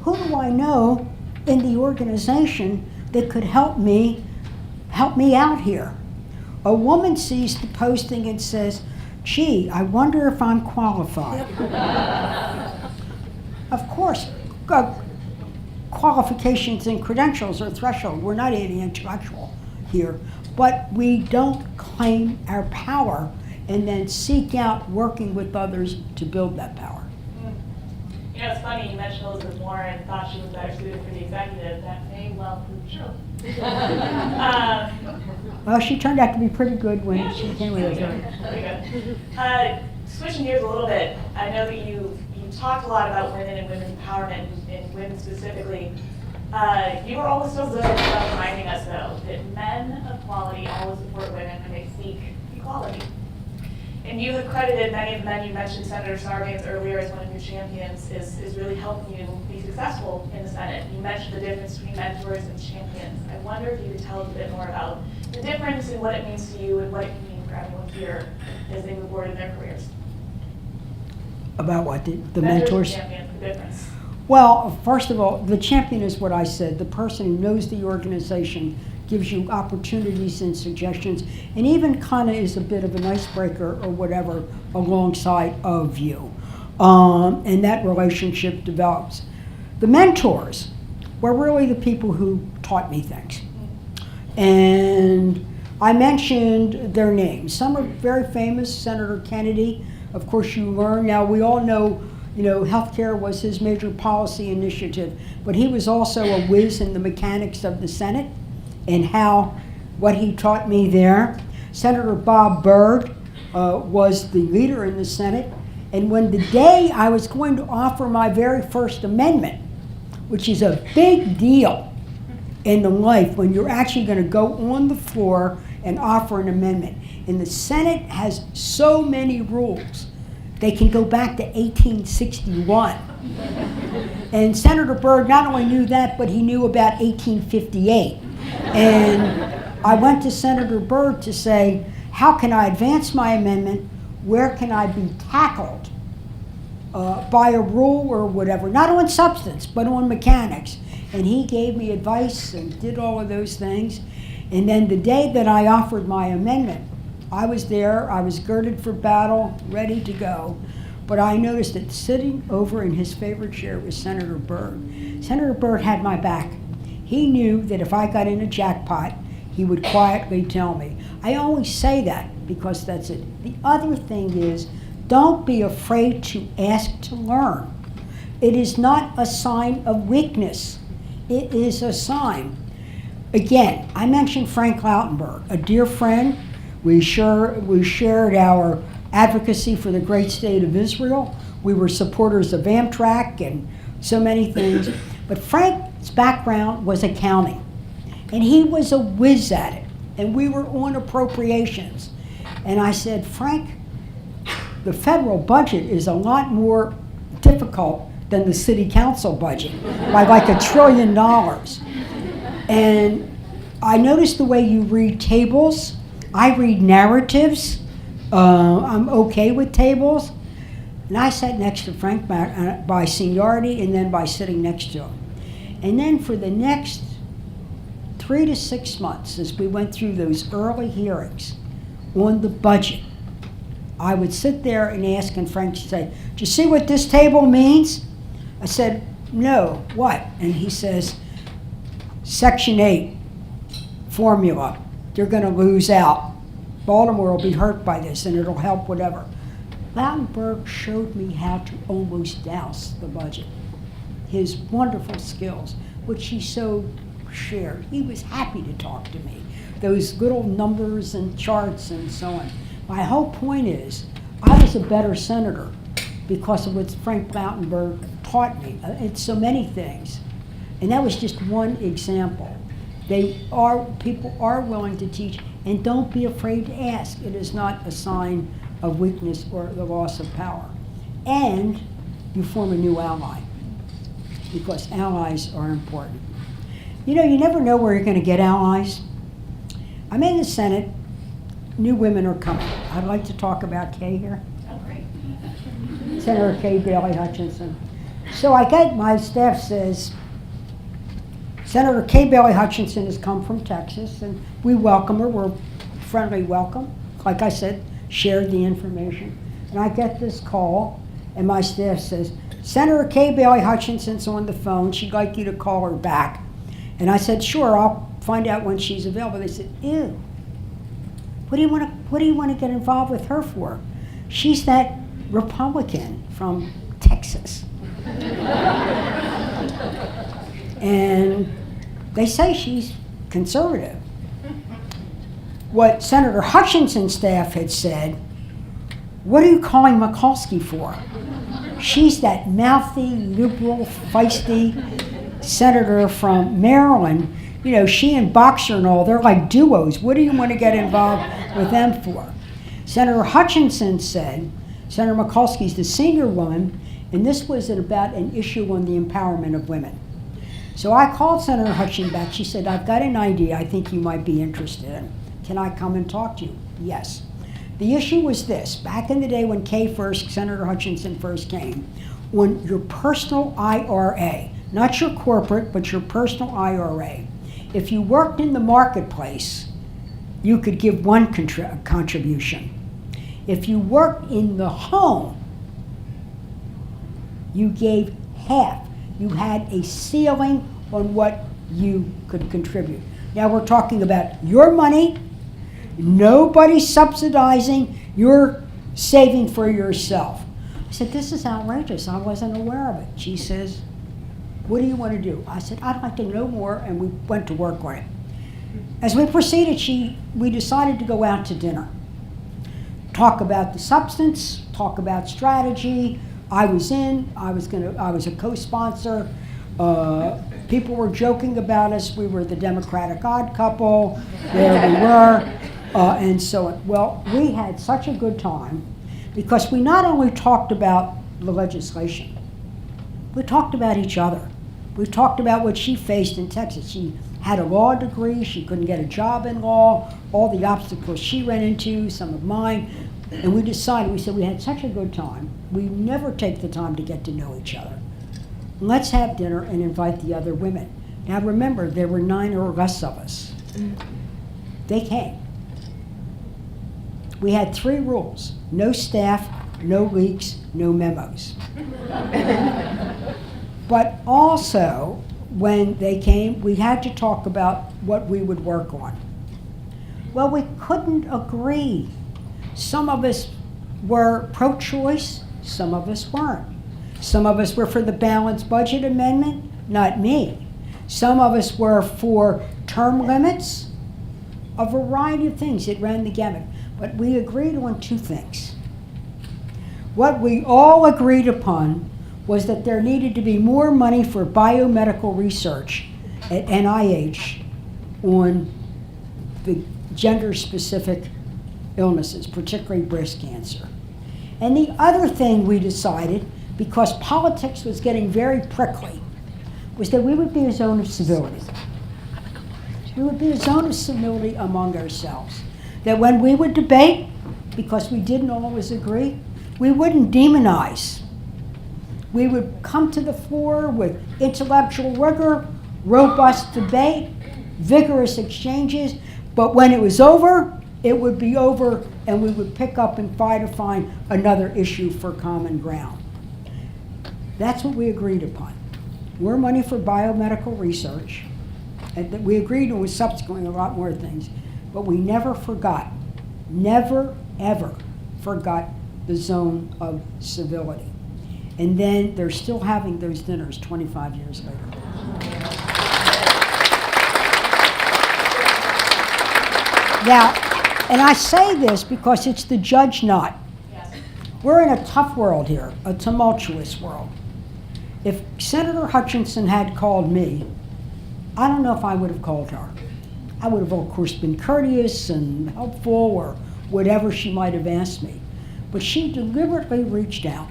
who do I know in the organization that could help me out here? A woman sees the posting and says, gee, I wonder if I'm qualified. Of course, qualifications and credentials are threshold. We're not any intellectual here, but we don't claim our power and then seek out working with others to build that power. You know, it's funny, you mentioned Elizabeth Warren thought she was better suited for the executive. That may well prove true. Well, she turned out to be pretty good when she came with us. Pretty good. Switching gears a little bit, I know that you talked a lot about women and women's empowerment and women specifically. You are always so good about reminding us, though, that men of quality always support women when they seek equality. And you have credited many of the men you mentioned, Senator Sarbanes earlier, as one of your champions, is really helping you be successful in the Senate. You mentioned the difference between mentors and champions. I wonder if you could tell us a bit more about the difference and what it means to you and what it can mean for everyone here as they move forward in their careers. About what? The Mentors mentors? and champions, the difference. Well, first of all, the champion is what I said. The person who knows the organization, gives you opportunities and suggestions, and even kind of is a bit of an icebreaker or whatever alongside of you. And that relationship develops. The mentors were really the people who taught me things. And I mentioned their names. Some are very famous. Senator Kennedy, of course you learn. Now we all know, healthcare was his major policy initiative, but he was also a whiz in the mechanics of the Senate and what he taught me there. Senator Bob Byrd was the leader in the Senate, and when the day I was going to offer my very first amendment, which is a big deal in the life when you're actually going to go on the floor and offer an amendment. And the Senate has so many rules. They can go back to 1861. And Senator Byrd not only knew that, but he knew about 1858. And I went to Senator Byrd to say, how can I advance my amendment? Where can I be tackled by a rule or whatever? Not on substance, but on mechanics. And he gave me advice and did all of those things. And then the day that I offered my amendment, I was there, I was girded for battle, ready to go. But I noticed that sitting over in his favorite chair was Senator Byrd. Senator Byrd had my back. He knew that if I got in a jackpot, he would quietly tell me. I always say that because that's it. The other thing is, don't be afraid to ask to learn. It is not a sign of weakness. It is a sign. again, I mentioned Frank Lautenberg, a dear friend. We shared our advocacy for the great state of Israel. We were supporters of Amtrak and so many things. But Frank's background was accounting, and he was a whiz at it. And we were on appropriations. And I said, Frank, the federal budget is a lot more difficult than the city council budget by like $1 trillion. And I noticed the way you read tables. I read narratives. I'm okay with tables. And I sat next to Frank by seniority and then by sitting next to him. And then for the next 3 to 6 months, as we went through those early hearings on the budget, I would sit there and ask, and Frank would say, "Do you see what this table means?" I said, "No, what?" And he says, "Section 8 formula, they're going to lose out. Baltimore will be hurt by this, and it'll help whatever." Lautenberg showed me how to almost douse the budget. His wonderful skills, which he so shared. He was happy to talk to me. Those little numbers and charts and so on. My whole point is, I was a better senator because of what Frank Lautenberg taught me. It's so many things. And that was just one example. People are willing to teach, and don't be afraid to ask. It is not a sign of weakness or the loss of power. And you form a new ally, because allies are important. You know, you never know where you're going to get allies. I'm in the Senate. New women are coming. I'd like to talk about Kay here. Oh, great. Senator Kay Bailey Hutchinson. So my staff says, Senator Kay Bailey Hutchinson has come from Texas, and we welcome her. We're friendly welcome. Like I said, shared the information. And I get this call, and my staff says, Senator Kay Bailey Hutchinson's on the phone. She'd like you to call her back. And I said, sure, I'll find out when she's available. They said, ew. What do you want to get involved with her for? She's that Republican from Texas. And they say she's conservative. What Senator Hutchinson's staff had said, what are you calling Mikulski for? She's that mouthy, liberal, feisty senator from Maryland. You know, she and Boxer and all, they're like duos. What do you want to get involved with them for? Senator Hutchinson said, Senator Mikulski's the senior woman, and this was about an issue on the empowerment of women. So I called Senator Hutchinson back. She said, I've got an idea I think you might be interested in. Can I come and talk to you? Yes. The issue was this. Back in the day when Senator Hutchinson first came, on your personal IRA, not your corporate, but your personal IRA, if you worked in the marketplace, you could give one contribution. If you worked in the home, you gave half. You had a ceiling on what you could contribute. Now we're talking about your money, nobody subsidizing, you're saving for yourself. I said, this is outrageous. I wasn't aware of it. She says, what do you want to do? I said, I'd like to know more, and we went to work on it. As we proceeded, we decided to go out to dinner. Talk about the substance, talk about strategy. I was a co-sponsor. People were joking about us. We were the Democratic odd couple. There we were, and so on. Well, we had such a good time because we not only talked about the legislation, we talked about each other. We talked about what she faced in Texas. She had a law degree. She couldn't get a job in law, all the obstacles she ran into, some of mine. And we said we had such a good time. We never take the time to get to know each other. Let's have dinner and invite the other women. Now remember, there were 9 or less of us. They came. We had 3 rules: no staff, no leaks, no memos. But also, when they came, we had to talk about what we would work on. Well, we couldn't agree. Some of us were pro-choice, some of us weren't. Some of us were for the balanced budget amendment, not me. Some of us were for term limits, a variety of things. It ran the gamut. But we agreed on two things. What we all agreed upon was that there needed to be more money for biomedical research at NIH on the gender-specific illnesses, particularly breast cancer. And the other thing we decided, because politics was getting very prickly, was that we would be a zone of civility. We would be a zone of civility among ourselves. That when we would debate, because we didn't always agree, we wouldn't demonize. We would come to the floor with intellectual rigor, robust debate, vigorous exchanges, but when it was over, it would be over, and we would pick up and try to find another issue for common ground. That's what we agreed upon. More money for biomedical research, and that we agreed on subsequently a lot more things, but we never forgot, never ever forgot the zone of civility. And then they're still having those dinners 25 years later. Now, and I say this because it's the judge not. We're in a tough world here, a tumultuous world. If Senator Hutchinson had called me, I don't know if I would have called her. I would have, of course, been courteous and helpful or whatever she might have asked me. But she deliberately reached out.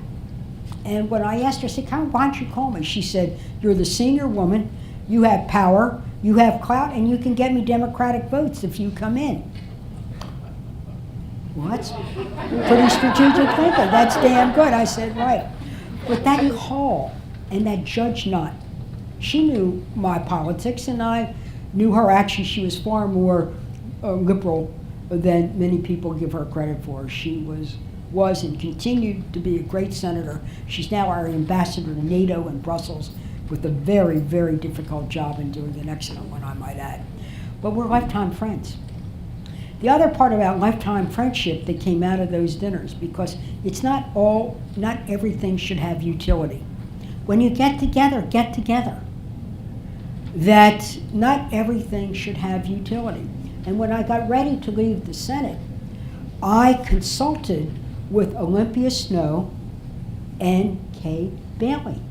And when I asked her, I said, why don't you call me? She said, you're the senior woman, you have power, you have clout, and you can get me Democratic votes if you come in. Well, that's pretty strategic thinking. That's damn good. I said, right. But that call and that judge not, she knew my politics, and I knew her. Actually, she was far more liberal than many people give her credit for. She was and continued to be a great senator. She's now our ambassador to NATO in Brussels with a very, very difficult job and doing an excellent one, I might add. But we're lifetime friends. The other part about lifetime friendship that came out of those dinners, because it's not everything should have utility. When you get together. That not everything should have utility. And when I got ready to leave the Senate, I consulted with Olympia Snow and Kay Bailey.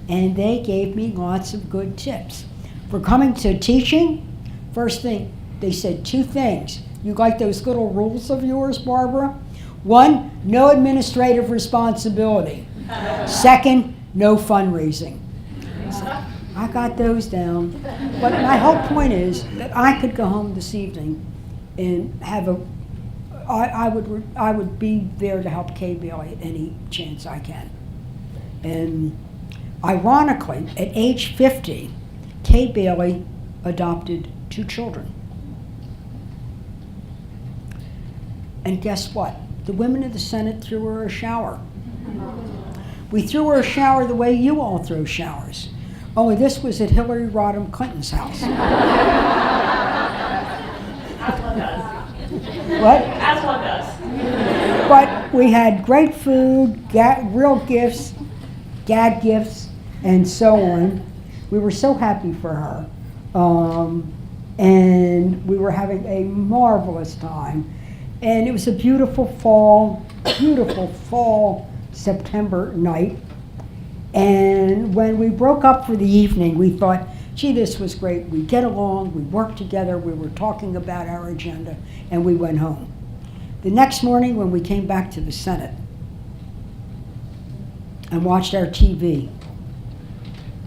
And they gave me lots of good tips. For coming to teaching, first thing, they said two things. You like those little rules of yours, Barbara? One, no administrative responsibility. Second, no fundraising. So I got those down. But my whole point is that I could go home this evening and have I would be there to help Kay Bailey at any chance I can. And ironically, at age 50, Kay Bailey adopted 2 children. And guess what? The women of the Senate threw her a shower. We threw her a shower the way you all throw showers. Only this was at Hillary Rodham Clinton's house. What? As one does. But we had great food, real gifts, gag gifts, and so on. We were so happy for her. And we were having a marvelous time. And it was a beautiful fall September night. And when we broke up for the evening, we thought, gee, this was great. We get along, we worked together, we were talking about our agenda, and we went home. The next morning when we came back to the Senate and watched our TV,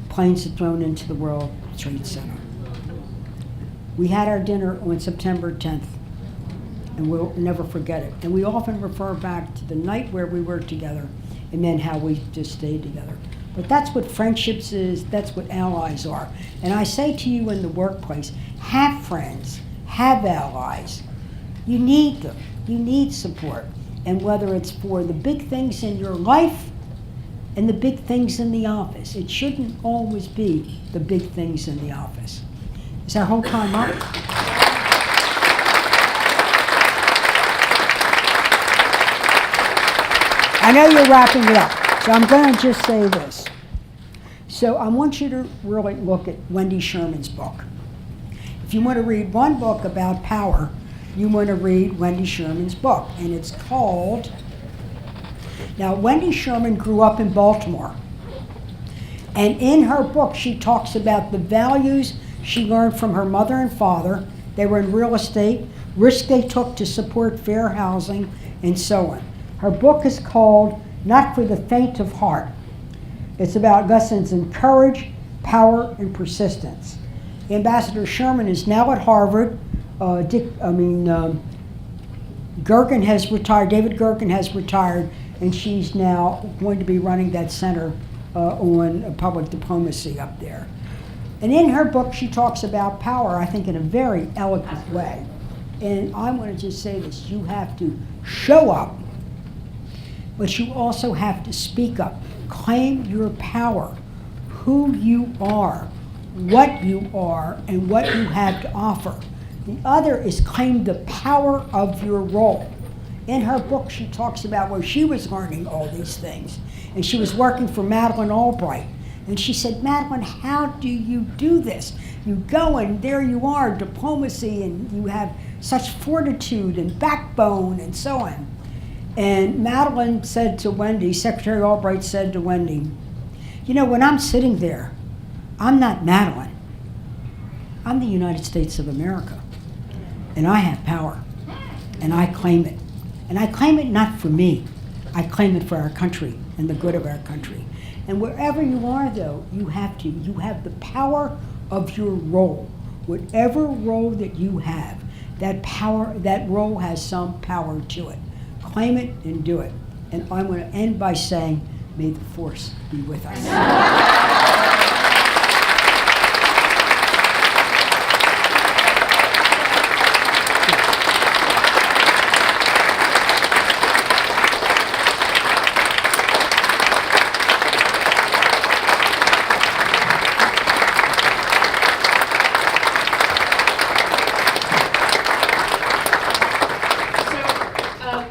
planes had thrown into the World Trade Center. We had our dinner on September 10th, and we'll never forget it. And we often refer back to the night where we were together and then how we just stayed together. But that's what friendships is, that's what allies are. And I say to you in the workplace, have friends, have allies. You need them, you need support. And whether it's for the big things in your life and the big things in the office, it shouldn't always be the big things in the office. Is our whole time up? I know you're wrapping it up, so I'm going to just say this. So I want you to really look at Wendy Sherman's book. If if you want to read one book about power, you want to read Wendy Sherman's book, and it's called, now Wendy Sherman grew up in Baltimore, and in her book she talks about the values she learned from her mother and father. They were in real estate, risk they took to support fair housing, and so on. Her book is called Not for the Faint of Heart. It's about lessons in courage, power, and persistence. Ambassador Sherman is now at Harvard. Gergen has retired, David Gergen has retired, and she's now going to be running that center on public diplomacy up there. And in her book, she talks about power, I think, in a very eloquent way. And I want to just say this, you have to show up, but you also have to speak up. Claim your power, who you are, what you are, and what you have to offer. The other is claim the power of your role. In her book, she talks about where she was learning all these things. And she was working for Madeleine Albright. And she said, Madeleine, how do you do this? You go and there you are, diplomacy, and you have such fortitude and backbone and so on. And Madeleine said to Wendy, Secretary Albright said to Wendy, you know, when I'm sitting there, I'm not Madeleine. I'm the United States of America. And I have power. And I claim it. And I claim it not for me. I claim it for our country and the good of our country. And wherever you are, though, you have the power of your role. Whatever role that you have, that role has some power to it. Claim it and do it. And I'm going to end by saying, may the force be with us.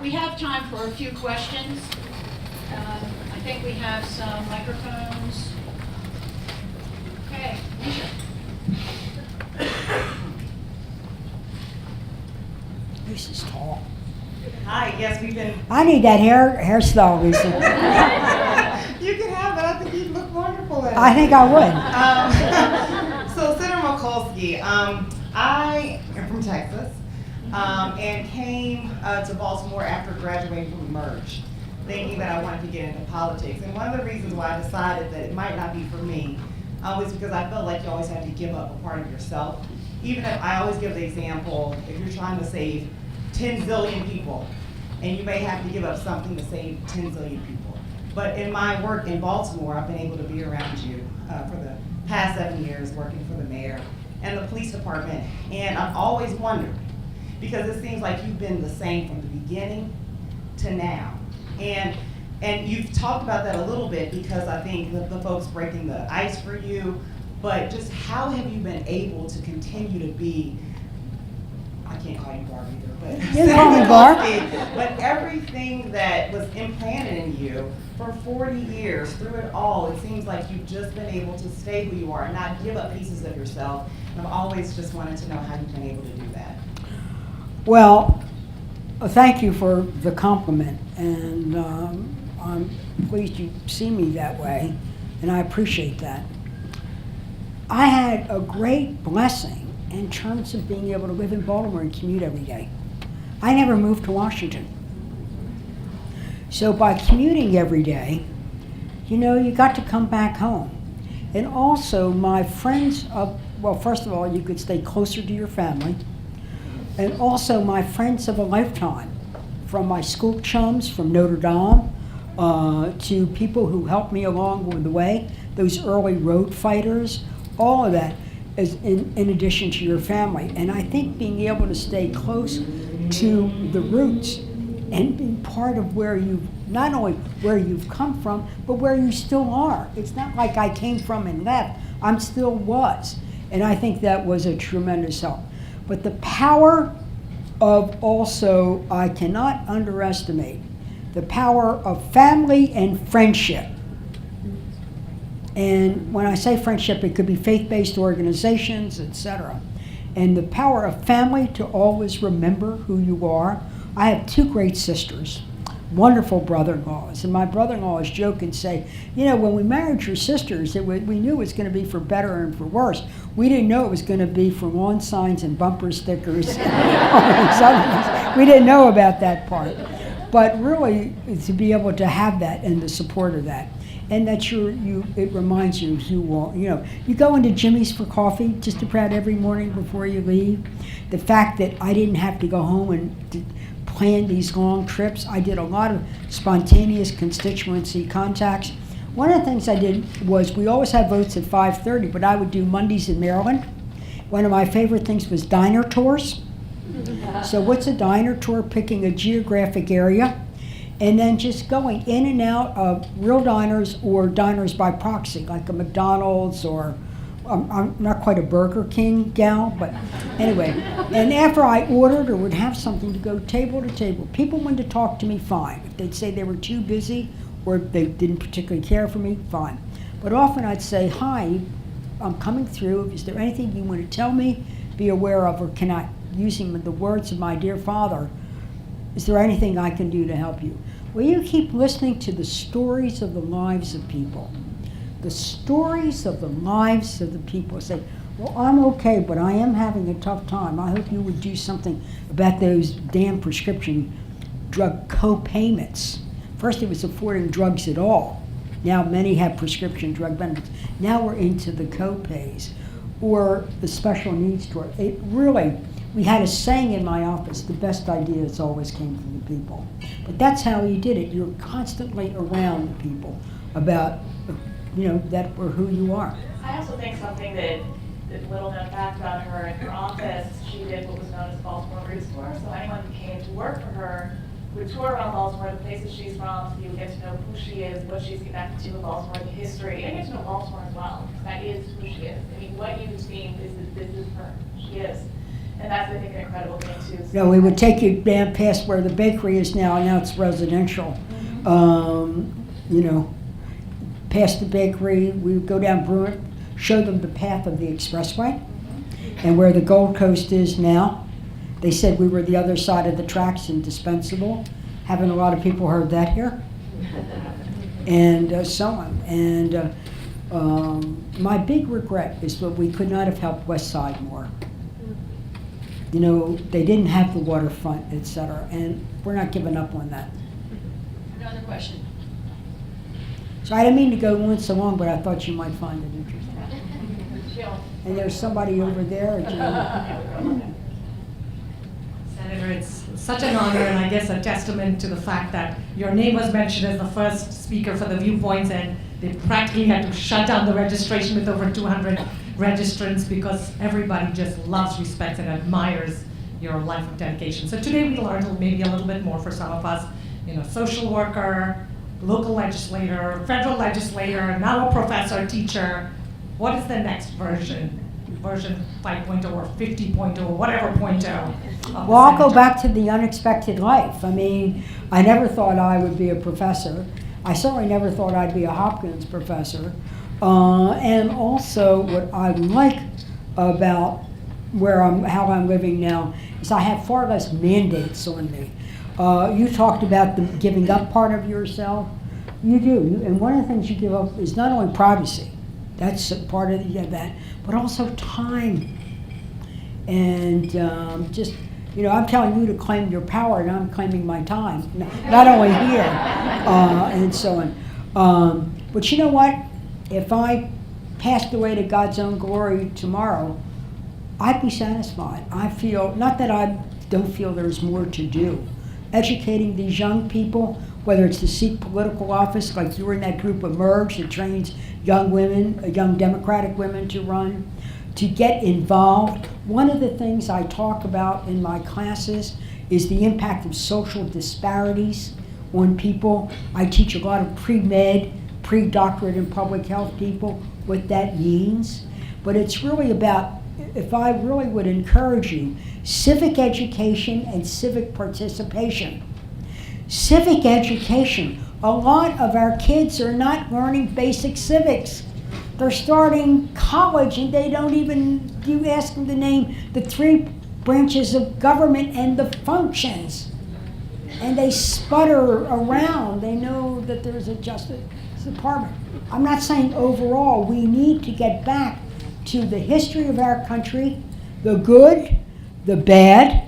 We have time for a few questions. I think we have some microphones. Okay, Misha. This is tall. Hi, yes, we've been. I need that hairstyle, Lisa. You can have it. I think you'd look wonderful in it. I think I would. So, Senator Mikulski, I am from Texas and came to Baltimore after graduating from Merge, thinking that I wanted to get into politics. And one of the reasons why I decided that it might not be for me was because I felt like you always have to give up a part of yourself. Even if I always give the example, if you're trying to save 10 zillion people, and you may have to give up something to save 10 zillion people. But in my work in Baltimore, I've been able to be around you for the past 7 years, working for the mayor and the police department. And I've always wondered, because it seems like you've been the same from the beginning to now. And you've talked about that a little bit, because I think the folks breaking the ice for you, but just how have you been able to continue to be, I can't call you Barb either, but You can call me Barb. but everything that was implanted in you for 40 years, through it all, it seems like you've just been able to stay who you are and not give up pieces of yourself. And I've always just wanted to know how you've been able to do that. Well, thank you for the compliment, and I'm pleased you see me that way, and I appreciate that. I had a great blessing in terms of being able to live in Baltimore and commute every day. I never moved to Washington. So by commuting every day, you know, you got to come back home. And also my friends, well, first of all, you could stay closer to your family. And also my friends of a lifetime, from my school chums from Notre Dame to people who helped me along the way, those early road fighters, all of that is in addition to your family. And I think being able to stay close to the roots and being part of where you've, not only where you've come from, but where you still are. It's not like I came from and left, I'm still was. And I think that was a tremendous help. But the power of also, I cannot underestimate, the power of family and friendship. And when I say friendship, it could be faith-based organizations, etc. And the power of family to always remember who you are. I have 2 great sisters, wonderful brother-in-laws. And my brother-in-laws joke and say, you know, when we married your sisters, we knew it was going to be for better and for worse. We didn't know it was going to be for lawn signs and bumper stickers. We didn't know about that part. But really, to be able to have that and the support of that. And that it reminds you who you are. You know, you go into Jimmy's for coffee just about every morning before you leave. The fact that I didn't have to go home and plan these long trips. I did a lot of spontaneous constituency contacts. One of the things I did was we always had votes at 5:30, but I would do Mondays in Maryland. One of my favorite things was diner tours. So what's a diner tour? Picking a geographic area and then just going in and out of real diners or diners by proxy, like a McDonald's or I'm not quite a Burger King gal, but anyway. And after I ordered or would have something to go table to table, people wanted to talk to me, fine. If they'd say they were too busy or they didn't particularly care for me, fine. But often I'd say, hi, I'm coming through. Is there anything you want to tell me, be aware of, or can I, using the words of my dear father, is there anything I can do to help you? Well, you keep listening to the stories of the lives of people. The stories of the lives of the people. Say, well, I'm okay, but I am having a tough time. I hope you would do something about those damn prescription drug co-payments. First it was affording drugs at all. Now many have prescription drug benefits. Now we're into the co-pays. Or the special needs store. It really, we had a saying in my office, the best ideas always came from the people. But that's how you did it. You're constantly around the people about, you know, that were who you are. I also think something that little known fact about her in her office, she did what was known as Baltimore Roots Tour. So anyone who came to work for her would tour around Baltimore, the places she's from, so you would get to know who she is, what she's connected to in Baltimore, the history, and get to know Baltimore as well. That is who she is. I mean, what you've seen, this is her. She is. And that's, I think, an incredible thing, too. No, we would take you down past where the bakery is now, and now it's residential. You know, past the bakery, we would go down Bruin, show them the path of the expressway, and where the Gold Coast is now. They said we were the other side of the tracks, indispensable. Haven't a lot of people heard that here? And so on. And my big regret is that we could not have helped West Side more. You know, they didn't have the waterfront, et cetera, and we're not giving up on that. Another question. So I didn't mean to go on so long, but I thought you might find it interesting. And there's somebody over there. Senator, it's such an honor and I guess a testament to the fact that your name was mentioned as the first speaker for the Viewpoints, and they practically had to shut down the registration with over 200 registrants because everybody just loves, respects, and admires your life of dedication. So today we learned maybe a little bit more for some of us, you know, social worker, local legislator, federal legislator, now a professor, teacher. What is the next version 5.0 or 50.0 or whatever .0? Well, I'll go back to the unexpected life. I mean, I never thought I would be a professor. I certainly never thought I'd be a Hopkins professor. And also what I like about how I'm living now is I have far less mandates on me. You talked about the giving up part of yourself. You do. And one of the things you give up is not only privacy, that's a part of that, but also time. And just, you know, I'm telling you to claim your power, and I'm claiming my time. Not only here, and so on. But you know what? If I passed away to God's own glory tomorrow, I'd be satisfied. I feel, not that I don't feel there's more to do. Educating these young people, whether it's to seek political office, like you were in that group Emerge that trains young women, young Democratic women to run, to get involved. One of the things I talk about in my classes is the impact of social disparities on people. I teach a lot of pre-med, pre-doctorate in public health people, what that means. But it's really about, if I really would encourage you, civic education and civic participation. Civic education. A lot of our kids are not learning basic civics. They're starting college and they don't even, you ask them to name the 3 branches of government and the functions. And they sputter around. They know that there's a Justice Department. I'm not saying overall, we need to get back to the history of our country, the good, the bad,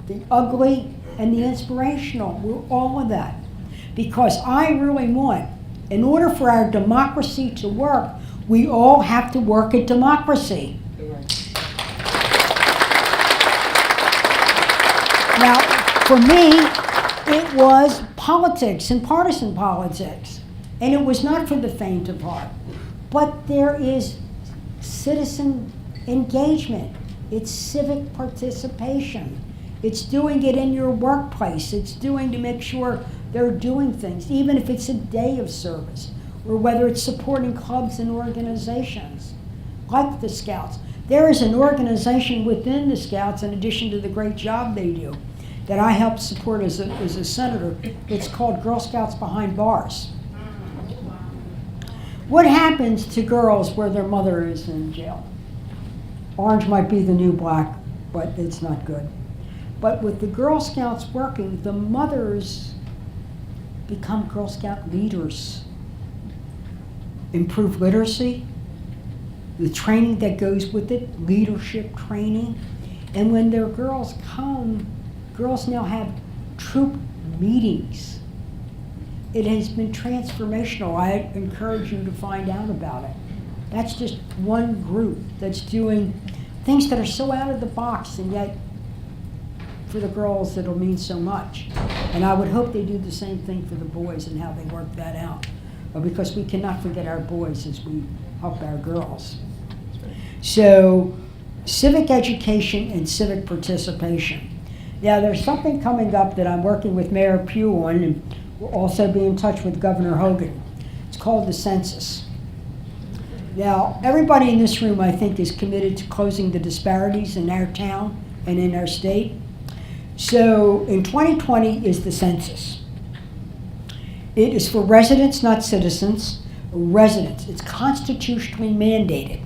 the ugly, and the inspirational. We're all of that. Because I really want, in order for our democracy to work, we all have to work at democracy. Now, for me, it was politics and partisan politics. And it was not for the faint of heart. But there is citizen engagement. It's civic participation. It's doing it in your workplace. It's doing to make sure they're doing things, even if it's a day of service, or whether it's supporting clubs and organizations, like the Scouts. There is an organization within the Scouts, in addition to the great job they do, that I helped support as a senator. It's called Girl Scouts Behind Bars. What happens to girls where their mother is in jail? Orange might be the new black, but it's not good. But with the Girl Scouts working, the mothers become Girl Scout leaders. Improve literacy, the training that goes with it, leadership training. And when their girls come, girls now have troop meetings. It has been transformational. I encourage you to find out about it. That's just one group that's doing things that are so out of the box, and yet for the girls it'll mean so much. And I would hope they do the same thing for the boys and how they work that out. Because we cannot forget our boys as we help our girls. So, civic education and civic participation. Now, there's something coming up that I'm working with Mayor Pugh on, and we'll also be in touch with Governor Hogan. It's called the census. Now, everybody in this room, I think, is committed to closing the disparities in our town and in our state. So, in 2020 is the census. It is for residents, not citizens. Residents. It's constitutionally mandated.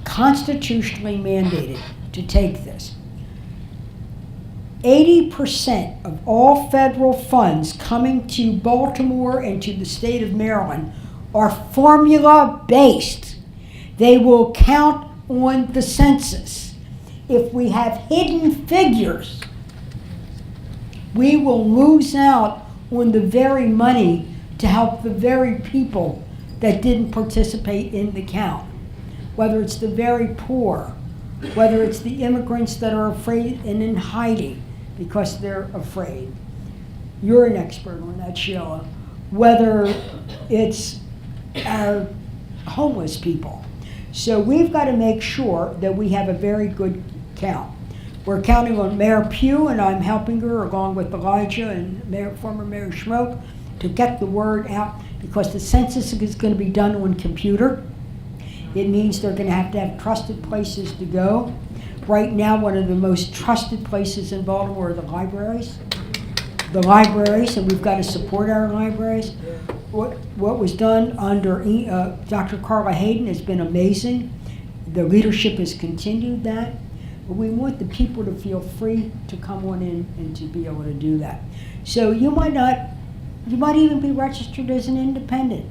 Constitutionally mandated to take this. 80% of all federal funds coming to Baltimore and to the state of Maryland are formula-based. They will count on the census. If we have hidden figures, we will lose out on the very money to help the very people that didn't participate in the count. Whether it's the very poor, whether it's the immigrants that are afraid and in hiding because they're afraid. You're an expert on that, Sheila. Whether it's our homeless people. So we've got to make sure that we have a very good count. We're counting on Mayor Pugh, and I'm helping her along with Elijah and former Mayor Schmoke to get the word out, because the census is going to be done on computer. It means they're going to have trusted places to go. Right now, one of the most trusted places in Baltimore are the libraries. The libraries, and we've got to support our libraries. What was done under Dr. Carla Hayden has been amazing. The leadership has continued that. But we want the people to feel free to come on in and to be able to do that. So you might even be registered as an independent.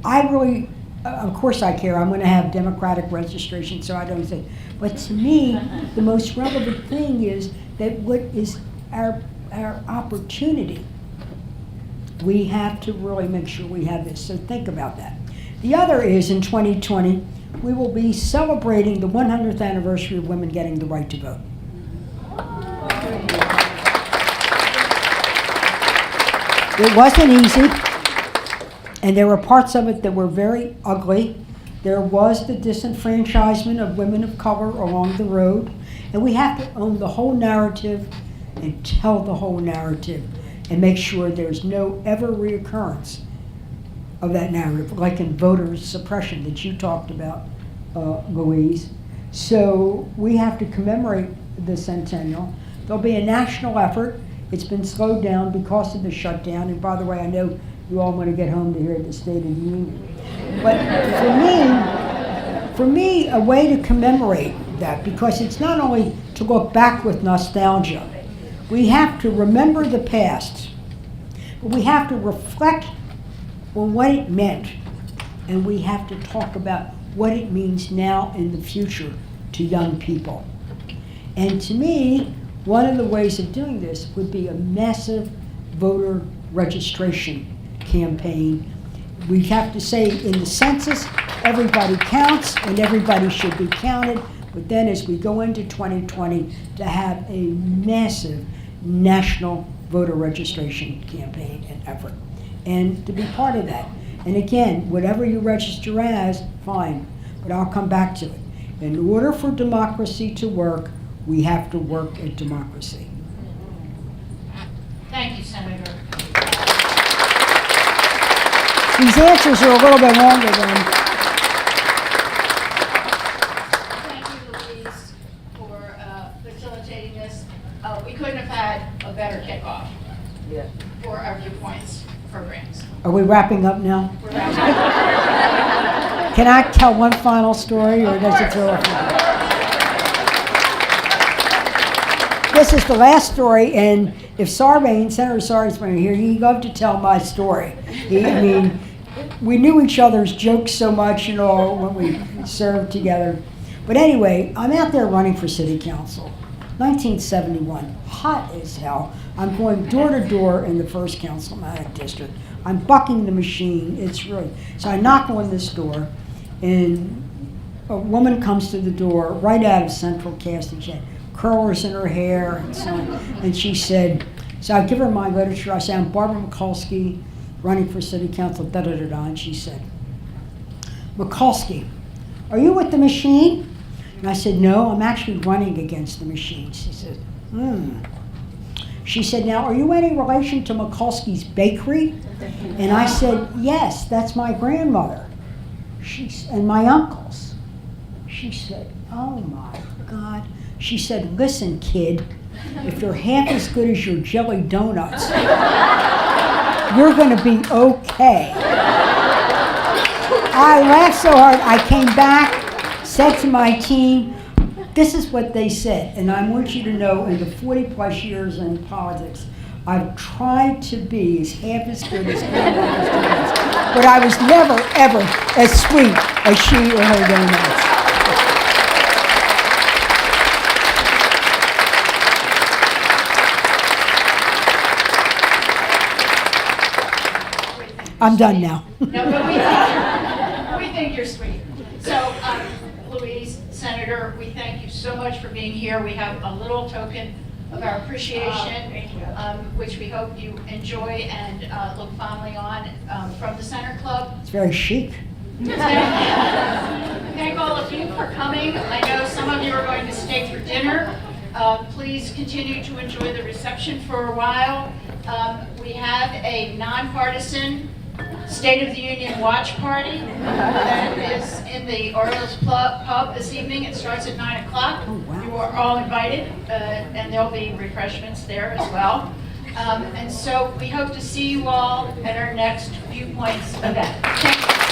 I really, of course I care. I'm going to have democratic registration, so I don't say. But to me, the most relevant thing is that what is our opportunity. We have to really make sure we have this. So think about that. The other is in 2020, we will be celebrating the 100th anniversary of women getting the right to vote. It wasn't easy, and there were parts of it that were very ugly. There was the disenfranchisement of women of color along the road, and we have to own the whole narrative and tell the whole narrative and make sure there's no ever reoccurrence of that narrative, like in voter suppression that you talked about, Louise. So we have to commemorate the centennial. There'll be a national effort. It's been slowed down because of the shutdown. And by the way, I know you all want to get home to hear the State of the Union. But for me, a way to commemorate that, because it's not only to look back with nostalgia, we have to remember the past, but we have to reflect on what it meant, and we have to talk about what it means now in the future to young people. And to me, one of the ways of doing this would be a massive voter registration campaign. We have to say in the census, everybody counts and everybody should be counted, but then as we go into 2020, to have a massive national voter registration campaign and effort, and to be part of that. And again, whatever you register as, fine, but I'll come back to it. In order for democracy to work, we have to work at democracy. Thank you, Senator. These answers are a little bit longer than. Thank you, Louise, for facilitating this. We couldn't have had a better kickoff for our Viewpoints programs. Are we wrapping up now? We're wrapping Can I tell one final story, or Of does it course. feel like? This is the last story, and if Senator Sarbanes here, he'd love to tell my story. I mean, we knew each other's jokes so much, when we served together. But anyway, I'm out there running for city council. 1971, hot as hell. I'm going door to door in the first councilmanic district. I'm bucking the machine. It's really, so I knock on this door, and a woman comes to the door right out of Central Casting. She had curlers in her hair and so on. And she said, so I give her my literature. I say, I'm Barbara Mikulski, running for city council, da-da-da-da. And she said, Mikulski, are you with the machine? And I said, no, I'm actually running against the machine. She said, She said, now, are you any relation to Mikulski's Bakery? And I said, yes, that's my grandmother. And my uncles. She said, oh my God. She said, listen, kid, if they're half as good as your jelly donuts, you're going to be okay. I laughed so hard, I came back, said to my team, this is what they said, and I want you to know, in the 40 plus years in politics, I've tried to be as half as good as grandmother's donuts, but I was never, ever as sweet as she or her donuts. I'm done now. No, but we think you're sweet. So, Louise, Senator, we thank you so much for being here. We have a little token of our appreciation, which we hope you enjoy and look fondly on from the Center Club. It's very chic. Thank all of you for coming. I know some of you are going to stay for dinner. Please continue to enjoy the reception for a while. We have a nonpartisan State of the Union watch party that is in the Orioles pub this evening. It starts at 9 o'clock. Oh, wow. You are all invited, and there'll be refreshments there as well. And so we hope to see you all at our next Viewpoints event. Thank you.